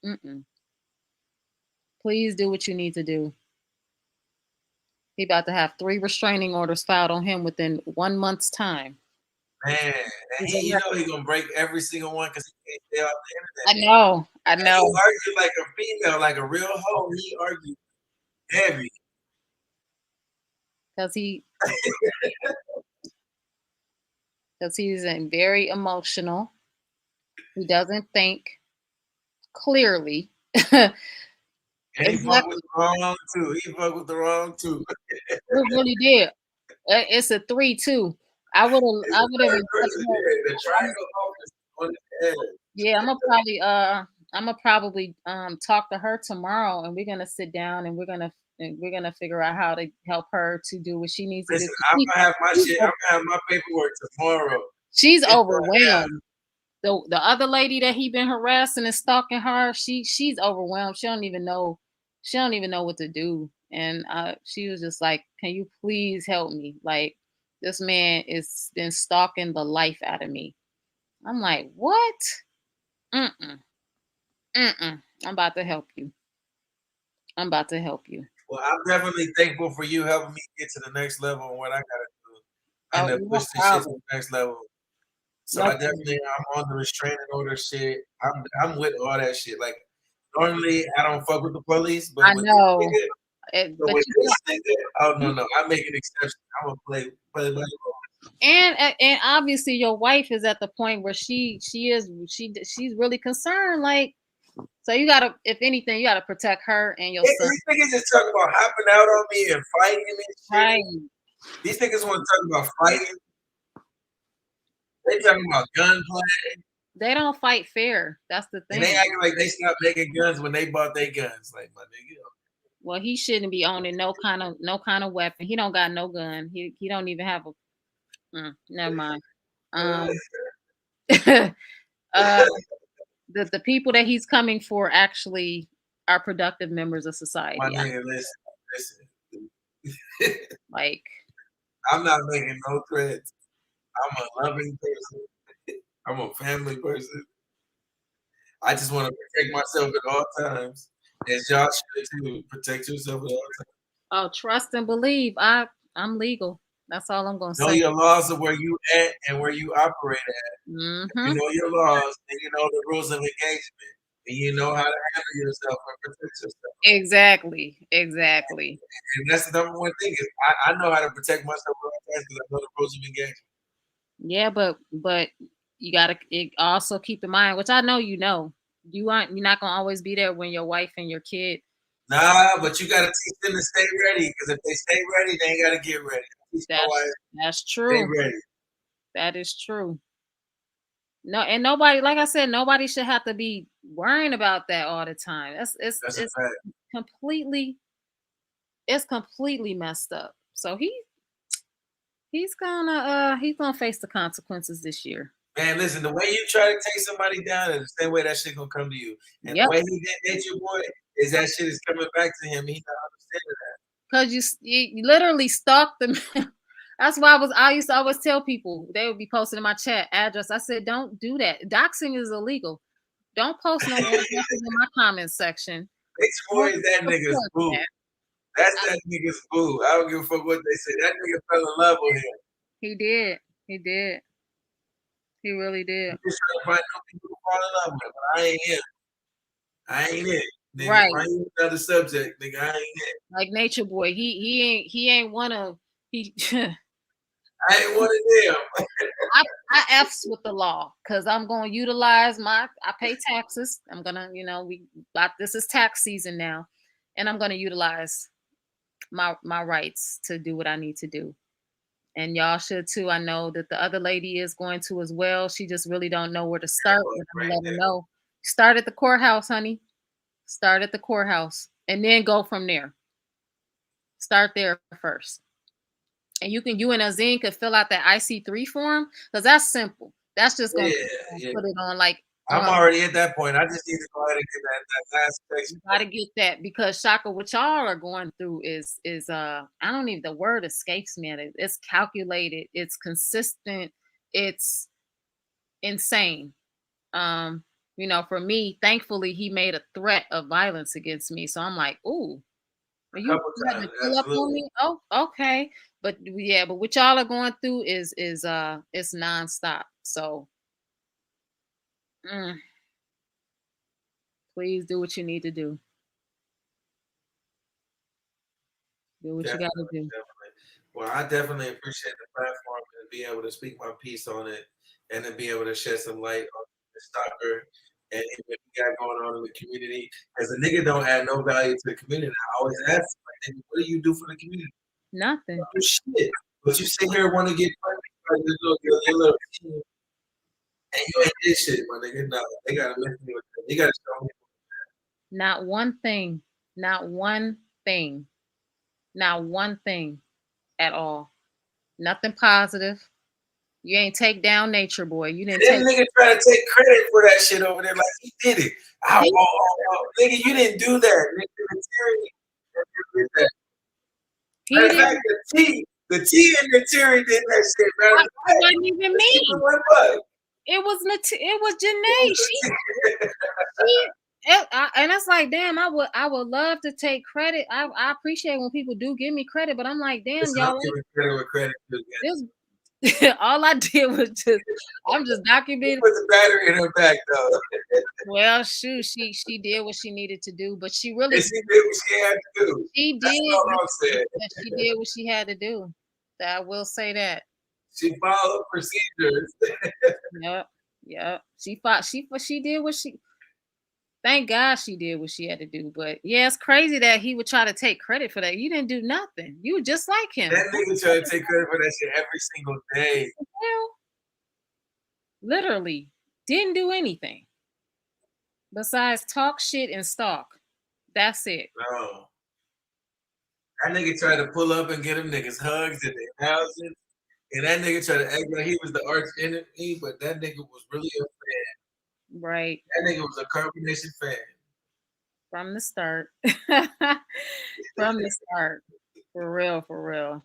please do what you need to do. He about to have 3 restraining orders filed on him within 1 month's time. Man, and he gonna break every single one because he can't stay off the internet. I know. He argued like a female, like a real hoe. He argued heavy. Because he's very emotional. He doesn't think clearly. And he fucked with the wrong two. He really did. It's a 3-2. I would have. The triangle on his head. Yeah, I'm gonna probably talk to her tomorrow, and we're gonna sit down and we're gonna figure out how to help her to do what she needs to do. I'm gonna have my shit. I'm gonna have my paperwork tomorrow. She's overwhelmed. The other lady that he been harassing and stalking her, she's overwhelmed. She don't even know what to do. And she was just like, "Can you please help me? Like, this man is been stalking the life out of me." I'm like, "What? I'm about to help you. Well, I'm definitely thankful for you helping me get to the next level and what I gotta do. And to push this shit to the next level. So I'm on the restraining order shit. I'm with all that shit. Like, normally I don't fuck with the police, but I know. With this nigga, oh no, I make an exception. I'm gonna play by the and obviously your wife is at the point where she's really concerned. Like, so you gotta, if anything, you gotta protect her and your son. These niggas just talk about hopping out on me and fighting and shit. Right. These niggas want to talk about fighting. They talking about gunplay. They don't fight fair. That's the thing. And they acting like they stopped making guns when they bought their guns. Like, my nigga. Well, he shouldn't be owning no kind of weapon. He don't got no gun. He don't even have a. Never mind. The people that he's coming for actually are productive members of My society. nigga, listen. Like, I'm not making no threats. I'm a loving person. I'm a family person. I just want to protect myself at all times. As y'all should too. Protect yourself at all times. oh, trust and believe. I'm legal. That's all I'm gonna Know say. your laws of where you at and where you operate at. Mm-hmm. You know your laws, and you know the rules of engagement, and you know how to handle yourself and protect yourself. Exactly. Exactly. And that's the number one thing is I know how to protect myself at all times because I know the rules of engagement. Yeah, but you gotta also keep in mind, which I know you know, you're not gonna always be there when your wife and your kid. Nah, but you gotta teach them to stay ready because if they stay ready, they ain't gotta get ready. Teach my wife, That's stay true. ready. That is true. No, and nobody, like I said, nobody should have to be worrying about that all the time. That's a It's fact. completely messed up. So he's gonna face the consequences this year. Man, listen, the way you try to take somebody down is the same way that shit gonna come to you. And Yep. the way he did Nature Boy is that shit is coming back to him. He's not understanding that. Because you literally stalked them. That's why I used to always tell people, they would be posting in my chat address. I said, don't do that. Doxing is illegal. Don't post no addresses in my comment section. Nature Boy is that nigga's boo. That's that nigga's boo. I don't give a fuck what they say. That nigga fell in love with him. He did. He did. He really did. He's just trying to find new people to fall in love with, but I ain't him. I ain't it. Nigga, Right. find you another subject, nigga. I ain't it. Like Nature Boy. He ain't one of he I ain't one of them. I F's with the law because I'm gonna utilize I pay taxes. I'm gonna, this is tax season now, and I'm gonna utilize my rights to do what I need to do. And y'all should too. I know that the other lady is going to as well. She just really don't know where to start. But I'm gonna let her know. Start at the courthouse, honey. Start at the courthouse and then go from there. Start there first. And you and Azine could fill out that IC3 form because that's simple. That's just gonna put it on like. I'm already at that point. I just need to go ahead and get that last section. You gotta get that because Shaka, what y'all are going through is I don't even, the word escapes me. It's calculated, it's consistent, it's insane. For me, thankfully, he made a threat of violence against me. So I'm like, ooh, are you having to pull up on me? Oh, okay. But what y'all are going through is it's nonstop. So please do what you need to do. Do what you got to do. Definitely. Well, I definitely appreciate the platform and be able to speak my piece on it and to be able to shed some light on the stalker and what we got going on in the community. Because the nigga don't add no value to the community. I always ask him, like, what do you do for the community? Nothing. Do shit. But you sit here and want to get money like your little team. And you ain't did shit, my nigga. No, they gotta mess me with that. They gotta show me. Not one thing. Not one thing. Not one thing at all. Nothing positive. You ain't take down Nature Boy. You didn't take. Nigga trying to take credit for that shit over there, like he did it. Nigga, you didn't do that. Nigga, Matter of fact, the T and the Terry did that shit. It wasn't even me. It was Janae. And it's like, damn, I would love to take credit. I appreciate when people do give me credit, but I'm like, damn, y'all. All I did was I'm just documenting. Put the battery in her back, though. Well, shoot, she did what she needed to do, but she really did what she had to do. She did. She did what she had to do. I will say that. She followed procedures. Yep. She did what she. Thank God she did what she had to do. But yeah, it's crazy that he would try to take credit for that. You didn't do nothing. You were just like him. That nigga try to take credit for that shit every single day. Well, literally didn't do anything besides talk shit and stalk. That's it. No. That nigga tried to pull up and get them niggas hugs in their houses. And that nigga tried to act like he was the arch enemy, but that nigga was really a fan. Right. That nigga was a Carbonation fan. From the start. From the start. For real, for real.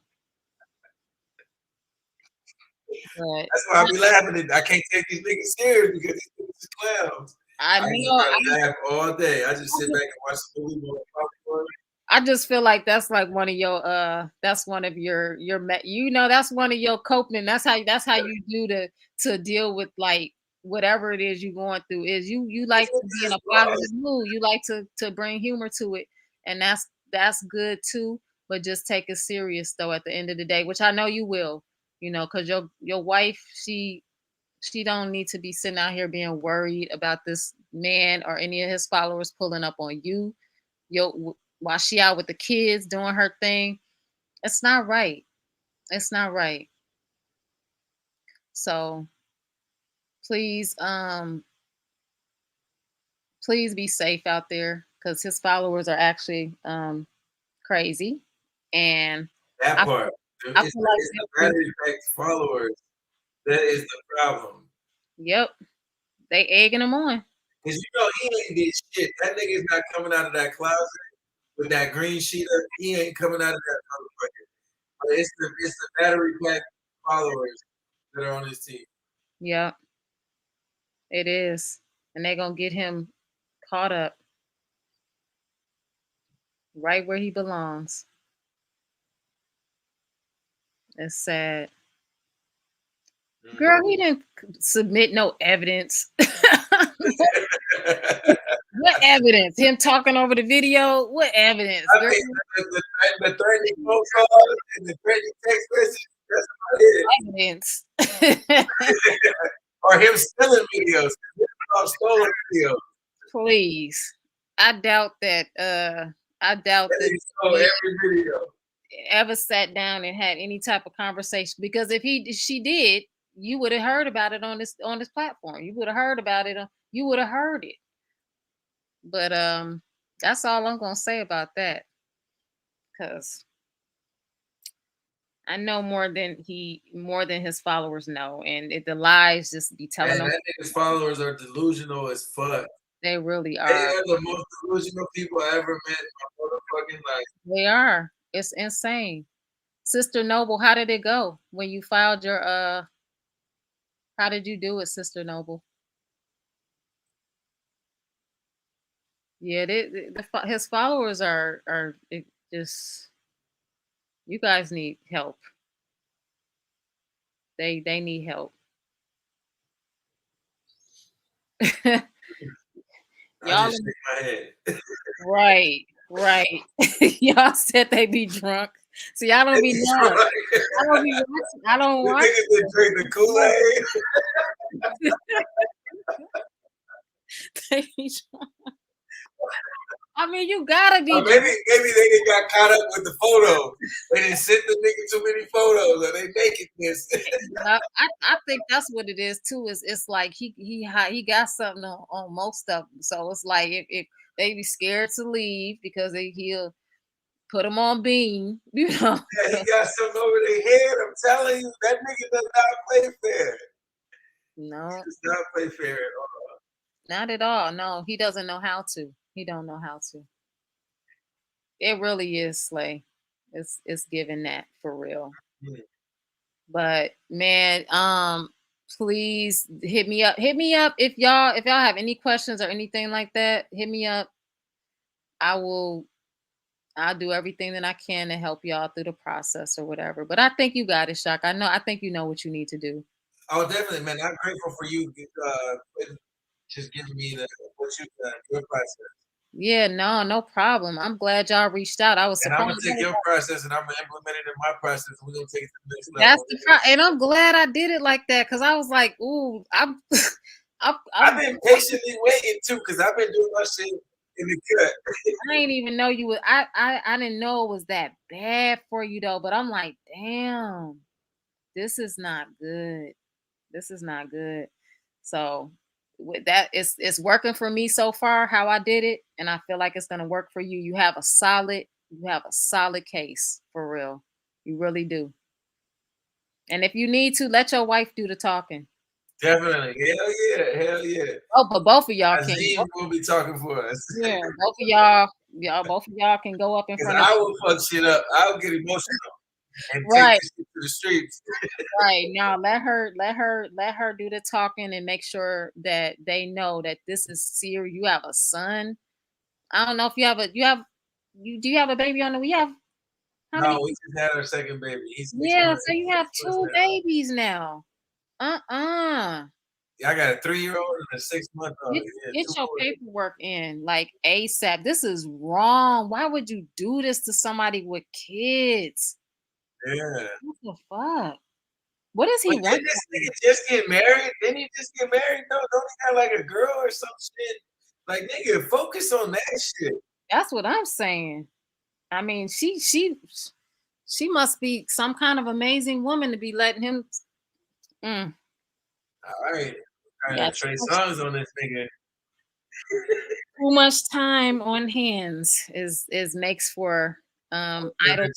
But That's why I be laughing. I can't take these niggas serious because these niggas is clowns. I I just know gotta laugh all day. I just sit back and watch the movie while I'm popcorn. I just feel like that's like one of your that's one of your that's one of your coping. That's how you do to deal with like whatever it is you're going through. Is you like to be in a positive mood. You like to bring humor to it, and that's good too. But just take it serious though at the end of the day, which I know you will. Because your wife, she don't need to be sitting out here being worried about this man or any of his followers pulling up on you. While she out with the kids doing her thing. It's not right. It's not right. So please, please be safe out there because his followers are actually crazy. And That I, part. I It's feel like the battery pack followers. That is the problem. yep, they egging him on. Because he ain't did shit. That nigga's not coming out of that closet with that green sheet. He ain't coming out of that motherfucker. But it's the battery pack followers that are on his team. Yep, it is. And they're gonna get him caught up right where he belongs. It's sad. Girl, he didn't submit no evidence. What evidence? Him talking over the video? What evidence, I girl? think the threatening phone call and the threatening text message, that's about it. Evidence. Or him stealing videos. Stolen videos. Please. I doubt that He stole every video. ever sat down and had any type of conversation, because if she did, you would have heard about it on this platform. You would have heard about it. You would have heard it. But that's all I'm gonna say about that, because I know more than his followers know, and the lies just be telling them. That nigga's followers are delusional as fuck. They really are. They are the most delusional people I ever met in my motherfucking life. They are. It's insane. Sister Noble, how did it go when you filed your how did you do it, Sister Noble? Yeah, his followers are just, you guys need help. They need help. I just shake my head. Right. Y'all said they be drunk. See, I don't be knowing. I don't be watching. I don't watch. Niggas that drink the Kool-Aid. They be drunk. I mean, you gotta be. Maybe they got caught up with the photos. They didn't send the nigga too many photos, or they nakedness. I think that's what it is too. It's like he got something on most of them. So it's like if they be scared to leave because he'll put them on beam. You know. Yeah, he got something over their head. I'm telling you, that nigga does not play fair. No, he does not play fair at all. Not at all. No, he doesn't know how to. He don't know how to. It really is, Slay. It's given that for real. Yeah. But man, please hit me up. Hit me up if y'all have any questions or anything like that. Hit me up. I'll do everything that I can to help y'all through the process or whatever. But I think you got it, Shaka. I think you know what you need to do. Oh, definitely, man. I'm grateful for you just giving me what you've done, your process. Yeah, no problem. I'm glad y'all reached out. I was surprised. And I'm gonna take your process and I'm gonna implement it in my process. We're gonna take it to the next level. That's and I'm glad I did it like that, because I was like, ooh, I've been patiently waiting too, because I've been doing my shit in the cut. I didn't even know you would. I didn't know it was that bad for you though. But I'm like, damn, this is not good. This is not good. So with that, it's working for me so far how I did it, and I feel like it's gonna work for you. You have a solid case for real. You really do. And if you need to, let your wife do the talking. Definitely. Hell yeah. Hell yeah. Oh, but both of y'all can. Azim will be talking for us. Yeah, both of y'all can go up in Because front of. I will fuck shit up. I'll get emotional and take Right, this shit to the streets. right. Now let her do the talking and make sure that they know that this is serious. You have a son. I don't know if do you have a baby on the way? You have how No, many? we just had our second baby. He's 6 Yeah, months. so you have 6 months 2 now. babies now. Uh-uh. Yeah, I got a 3-year-old and a 6-month-old. Get, Yeah, get 2 your boys. paperwork in like ASAP. This is wrong. Why would you do this to somebody with kids? Yeah. What the fuck? What is he But did working this on? nigga just get married? Didn't he just get married? No, don't he got like a girl or some shit? Like, nigga, focus on that shit. That's what I'm saying. I mean, she must be some kind of amazing woman to be letting him. Mm, All right. Trying yeah, to trade songs on this nigga. too much time on hands is makes for idle.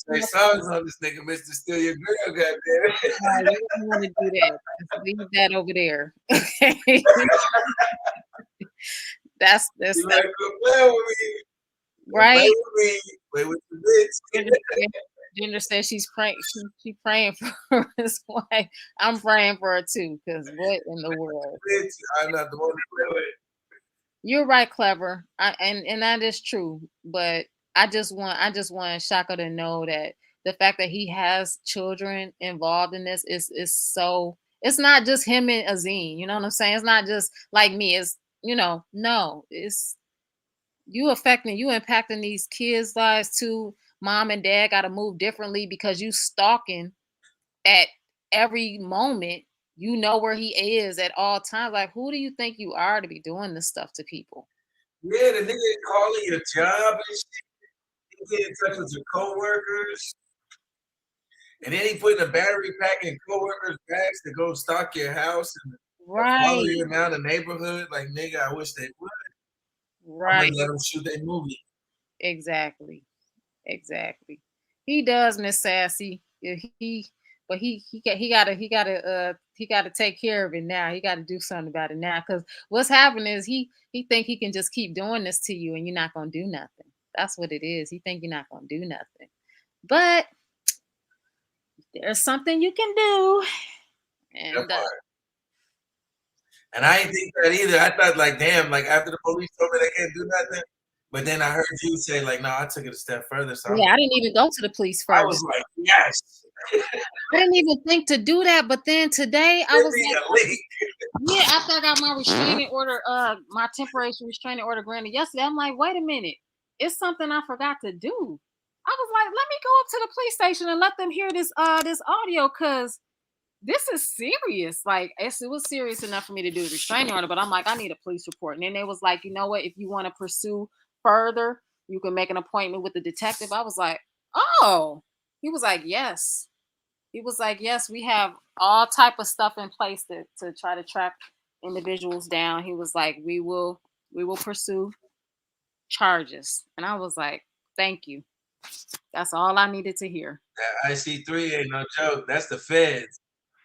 Trade songs on this nigga, Mr. Steal Your Girl, goddamn. No, you don't want to do that. Just leave that over there. Okay. that's You like to play with me. right. Play with me. Play with the bitch. Ginger says she's praying. She praying for his wife. I'm praying for her too. Because what in the world? Bitch, I'm not the one to play with. You're right, clever. And that is true. But I just want Shaka to know that the fact that he has children involved in this is so. It's not just him and Azim. You know what I'm saying? It's not just like me. It's no. It's you impacting these kids' lives too. Mom and dad got to move differently because you stalking at every moment. You know where he is at all times. Like, who do you think you are to be doing this stuff to people? Yeah, the nigga calling your job and shit. He get in touch with your coworkers. And then he putting a battery pack in coworkers' bags to go stalk your house and follow Right, you around the neighborhood. Like, nigga, I wish they would. I'm right, gonna let them shoot their movie. exactly. He does, Miss Sassy. Yeah, but he gotta take care of it now. He gotta do something about it now. Because what's happening is he think he can just keep doing this to you and you're not gonna do nothing. That's what it is. He think you're not gonna do nothing. But there's something you can do. That And part. And I didn't think that either. I thought, like, damn, like after the police told me they can't do nothing. But then I heard you say, like, no, I took it a step further. So yeah, I didn't even go to the police I was first. like, yes. I didn't even think to do that. But then today I Give was me like, a leak. yeah, after I got my restraining order, my temporary restraining order granted yesterday, I'm like, wait a minute, it's something I forgot to do. I was like, let me go up to the police station and let them hear this audio because this is serious. Like, it was serious enough for me to do the restraining order, but I'm like, I need a police report. And then they was like, you know what? If you want to pursue further, you can make an appointment with the detective. I was like, oh. He was like, yes. He was like, yes, we have all type of stuff in place to try to track individuals down. He was like, we will pursue charges. And I was like, thank you. That's all I needed to hear. That IC3 ain't no joke. That's the feds.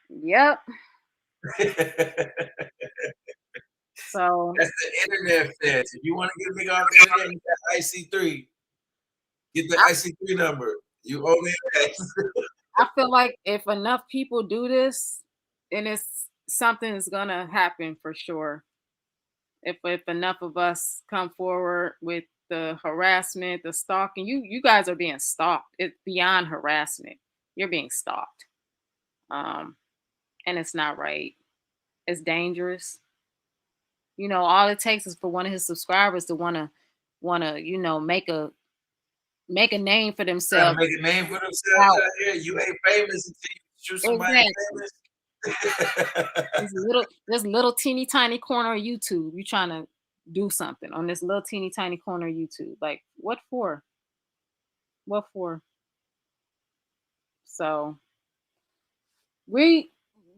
Yep. So That's the internet feds. If you want to get a nigga off the internet, you got IC3. Get the IC3 number. You owe me that. I feel like if enough people do this, then something is gonna happen for sure. If enough of us come forward with the harassment, the stalking, you guys are being stalked. It's beyond harassment. You're being stalked. And it's not right. It's dangerous. All it takes is for one of his subscribers to wanna, make a name for Trying to themselves. make a name for themselves out here. You ain't famous until you shoot somebody famous. This little teeny tiny corner of YouTube. You trying to do something on this little teeny tiny corner of YouTube. Like, what for? What for? So we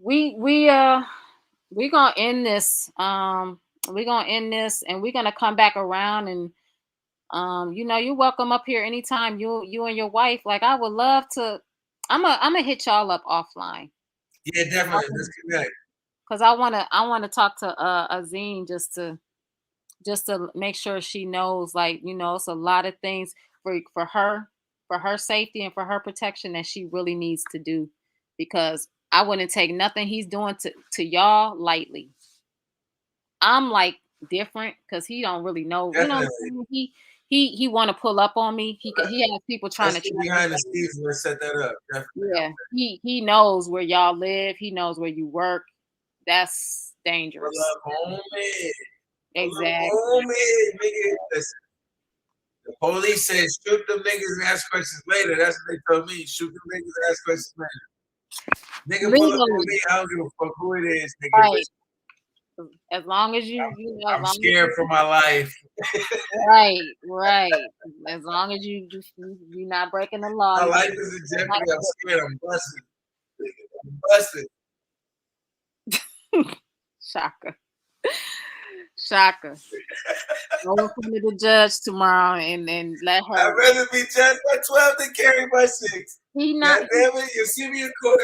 gonna end this. We're gonna end this and we're gonna come back around and you're welcome up here anytime you and your wife. Like, I would love to. I'm gonna hit y'all up offline. Yeah, definitely. Let's connect. Cause I wanna talk to Azine just to make sure she knows, like, it's a lot of things for her safety and for her protection that she really needs to do, because I wouldn't take nothing he's doing to y'all lightly. I'm like different because he don't really know, Definitely. he want to pull up on me. He has people trying Let's to get track me behind the down. scenes and let's set that up. Definitely. Yeah, he knows where y'all live. He knows where you work. That's Pull dangerous. up on me. Pull up Exactly. on me, nigga. Listen, the police said shoot them niggas and ask questions later. That's what they told me. Shoot them niggas and ask questions later. Nigga pull up on Legally, me. I don't give a fuck who it is, nigga. right? Listen, As long as as I'm long as scared for my life. right, right. As long as you're not breaking the law, My you life can is in jeopardy. I'm scared. I'm busted. I'm busted. Shaka, Shaka. Go in front of the judge tomorrow and let I'd her. rather be judged by 12 than carried by 6. He God not. damn it, you see me in court.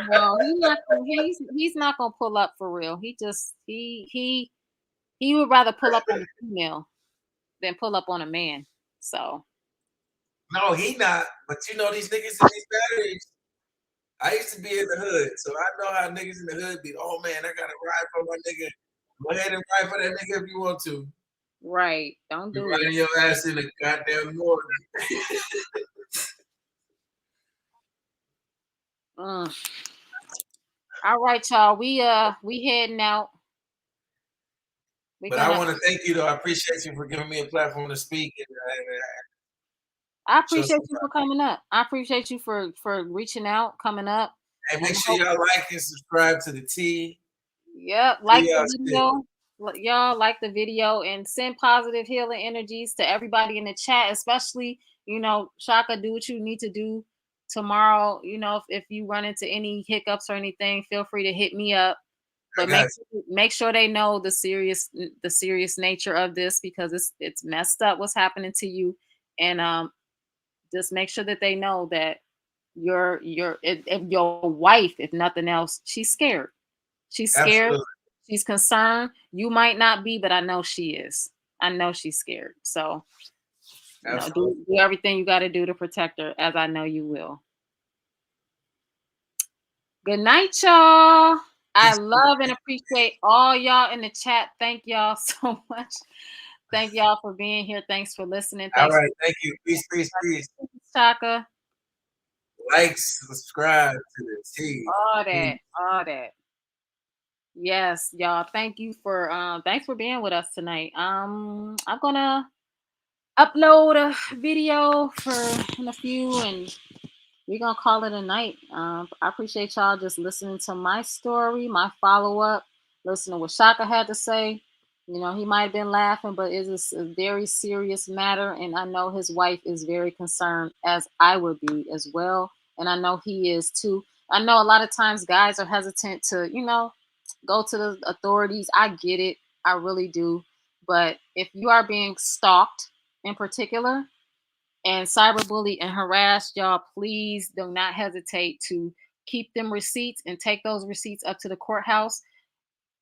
No, he not. He's not gonna pull up for real. He just he would rather pull up on a female than pull up on a man. So No, he not. But you know these niggas in these batteries. I used to be in the hood, so I know how niggas in the hood be. Oh man, I gotta ride for my nigga. Go ahead and ride for that nigga if you want to. right, don't You're do it. riding your ass in the goddamn morning. Mm. All right, y'all. We heading out. We're But I gonna. want to thank you though. I appreciate you for giving me a platform to speak and I show appreciate some you love. for coming up. I appreciate you for reaching out, coming up, Hey, and make sure hope. y'all like and subscribe to the T. Yep, Do like the y'all shit. video. Y'all like the video and send positive healing energies to everybody in the chat, especially, Shaka, do what you need to do tomorrow. If you run into any hiccups or anything, feel free to hit me up. I But got make sure they know the serious nature of this, because it's messed up what's happening to you. And just make sure that they know that if your wife, if nothing else, she's scared. She's you. scared. Absolutely. She's concerned. You might not be, but I know she is. I know she's scared. So, Absolutely. do everything you got to do to protect her, as I know you will. Good night, y'all. I Peace. love and appreciate all y'all in the chat. Thank y'all so much. Thank y'all for being here. Thanks for listening. All Thanks, right. Thank you. Peace, peace, peace. Shaka. Like, subscribe to the T. All that. Peace. All that. Yes, y'all. Thanks for being with us tonight. I'm gonna upload a video in a few, and we're gonna call it a night. I appreciate y'all just listening to my story, my follow-up, listen to what Shaka had to say. He might have been laughing, but it is a very serious matter, and I know his wife is very concerned, as I would be as well, and I know he is too. I know a lot of times guys are hesitant to, go to the authorities. I get it, I really do. But if you are being stalked in particular, and cyberbully and harassed, y'all, please do not hesitate to keep them receipts and take those receipts up to the courthouse.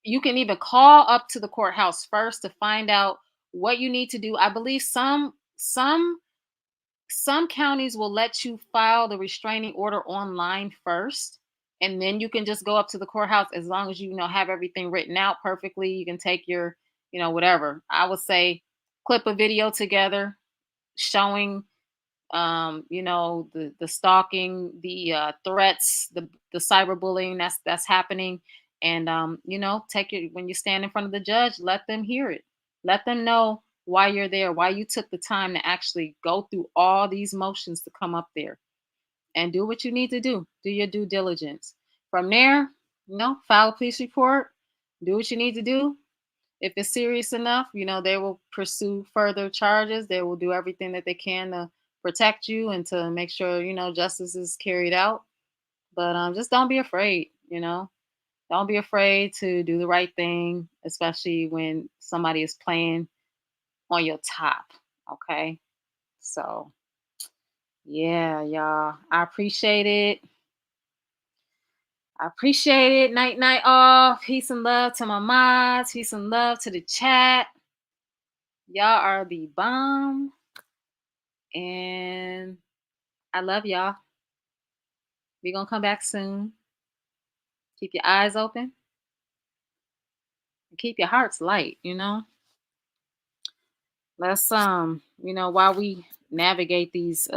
You can even call up to the courthouse first to find out what you need to do. I believe some counties will let you file the restraining order online first, and then you can just go up to the courthouse, as long as you have everything written out perfectly. You can take your, whatever. I would say clip a video together showing the stalking, the threats, the cyberbullying that's happening. And take it when you stand in front of the judge, let them hear it. Let them know why you're there, why you took the time to actually go through all these motions to come up there, and do what you need to do. Do your due diligence. From there, file a police report, do what you need to do. If it's serious enough, they will pursue further charges. They will do everything that they can to protect you and to make sure, justice is carried out. But just don't be afraid, Don't be afraid to do the right thing, especially when somebody is playing on your top. Okay. So, yeah, y'all. I appreciate it. I appreciate it. Night, night all. Peace and love to my mods. Peace and love to the chat. Y'all are the bomb. And I love y'all. We're going to come back soon. Keep your eyes open. And keep your hearts light, you know. Let's while we navigate these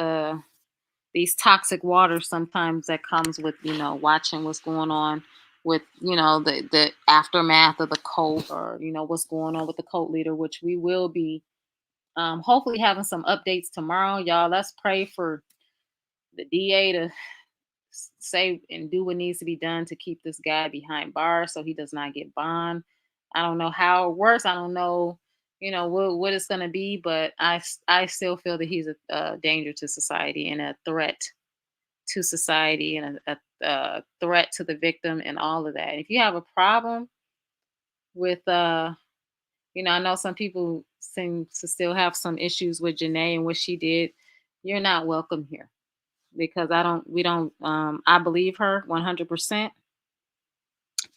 toxic waters sometimes that comes with, watching what's going on with, the aftermath of the cult, or, what's going on with the cult leader, which we will be hopefully having some updates tomorrow. Y'all, let's pray for the DA to say and do what needs to be done to keep this guy behind bars so he does not get bond. I don't know how it works. I don't know, what it's going to be, but I still feel that he's a danger to society and a threat to society and a threat to the victim and all of that. If you have a problem with, I know some people seem to still have some issues with Janae and what she did. You're not welcome here, because I believe her 100%.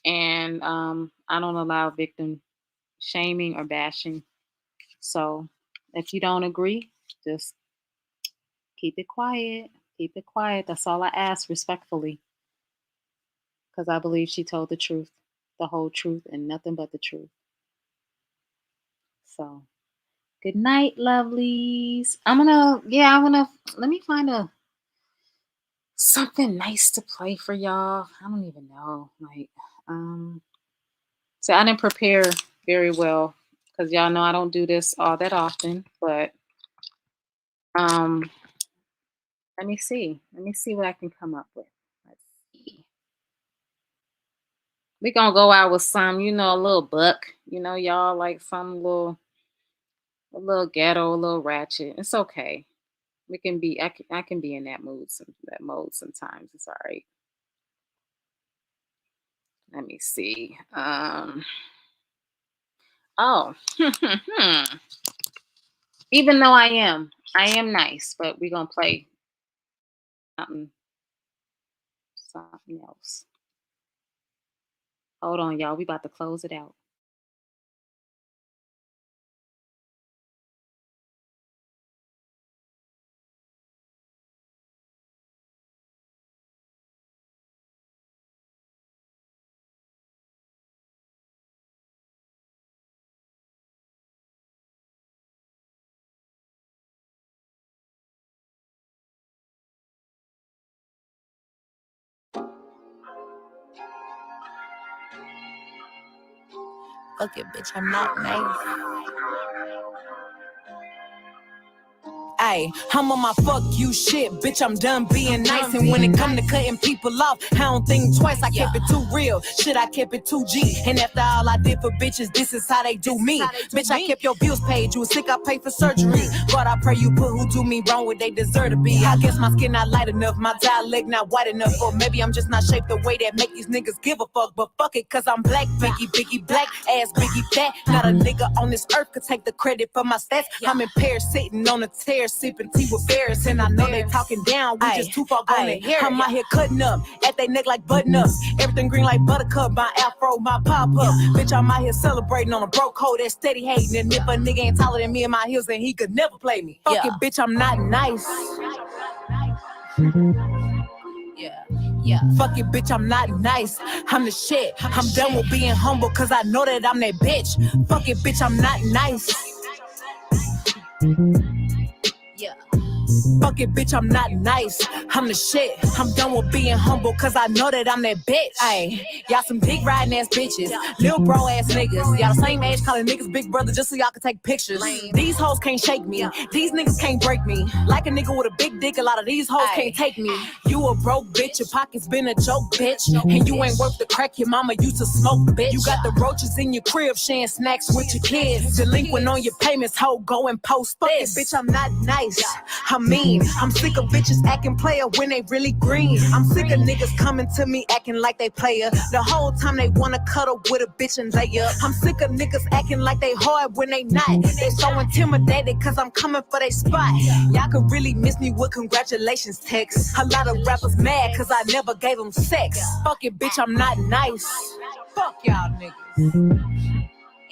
And I don't allow victim shaming or bashing. So if you don't agree, just keep it quiet. Keep it quiet. That's all I ask, respectfully. Because I believe she told the truth, the whole truth, and nothing but the truth. So, good night, lovelies. Let me find something nice to play for y'all. I don't even know. So I didn't prepare very well, because y'all know I don't do this all that often, but let me see what I can come up with. Let's see. We're gonna go out with some, a little buck, y'all, like some a little ghetto, a little ratchet. It's okay. We can be, I can be in that mode sometimes. It's all right. Let me see. Even though I am nice, but we're gonna play something else. Hold on, y'all. We about to close it out. Fuck it, bitch, I'm not nice. Ayy, I'm on my fuck you shit, bitch, I'm done being nice. And when it come to cutting people off, I don't think twice. I kept it too real, shit, I kept it 2G. And after all I did for bitches, this is how they do me. Bitch, I kept your bills paid, you was sick, I paid for surgery. But I pray you put who do me wrong what they deserve to be. I guess my skin not light enough, my dialect not white enough. Or maybe I'm just not shaped the way that make these niggas give a fuck. But fuck it, cause I'm black, Biggie black, ass Biggie fat. Not a nigga on this earth could take the credit for my stats. I'm in Paris sitting on a tear, sipping tea with Ferris, and I know they talking down. We just too far gone to hear. I'm out here cutting up at they neck like button ups. Everything green like buttercup. My afro, my pop up. Bitch, I'm out here celebrating on a broke hoe that's steady hating. And if a nigga ain't taller than me in my heels, then he could never play me. Fuck it, bitch, I'm not nice. Yeah. Fuck it, bitch, I'm not nice. I'm the shit. I'm done with being humble, cause I know that I'm that bitch. Fuck it, bitch, I'm not nice. Yeah. Fuck it, bitch, I'm not nice. I'm the shit. I'm done with being humble, cause I know that I'm that bitch. Ayy, y'all some dick riding ass bitches, little bro ass niggas. Y'all the same age calling niggas big brother just so y'all can take pictures. These hoes can't shake me. These niggas can't break me. Like a nigga with a big dick, a lot of these hoes can't take me. You a broke bitch, your pockets been a joke, bitch. And you ain't worth the crack your mama used to smoke, bitch. You got the roaches in your crib sharing snacks with your kids. Delinquent on your payments, hoe, go and post this. Bitch, I'm not nice. I'm mean. I'm sick of bitches acting player when they really green. I'm sick of niggas coming to me acting like they player. The whole time they wanna cuddle with a bitch and lay up. I'm sick of niggas acting like they hard when they not. They so intimidated cause I'm coming for they spot. Y'all could really miss me with congratulations texts. A lot of rappers mad cause I never gave them sex. Fuck it, bitch, I'm not nice. Fuck y'all niggas.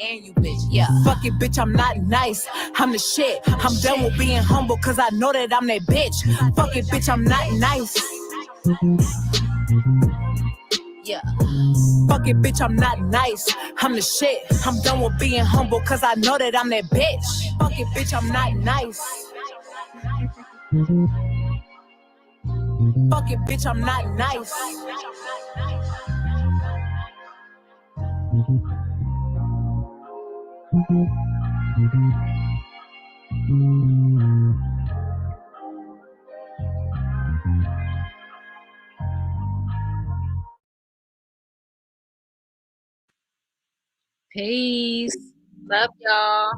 And you bitch, yeah. Fuck it, bitch, I'm not nice. I'm the shit. I'm done with being humble cause I know that I'm that bitch. Fuck it, bitch, I'm not nice. Yeah. Fuck it, bitch, I'm not nice. I'm the shit. I'm done with being humble cause I know that I'm that bitch. Fuck it, bitch, I'm not nice. Fuck it, bitch, I'm not nice. Peace. Love y'all.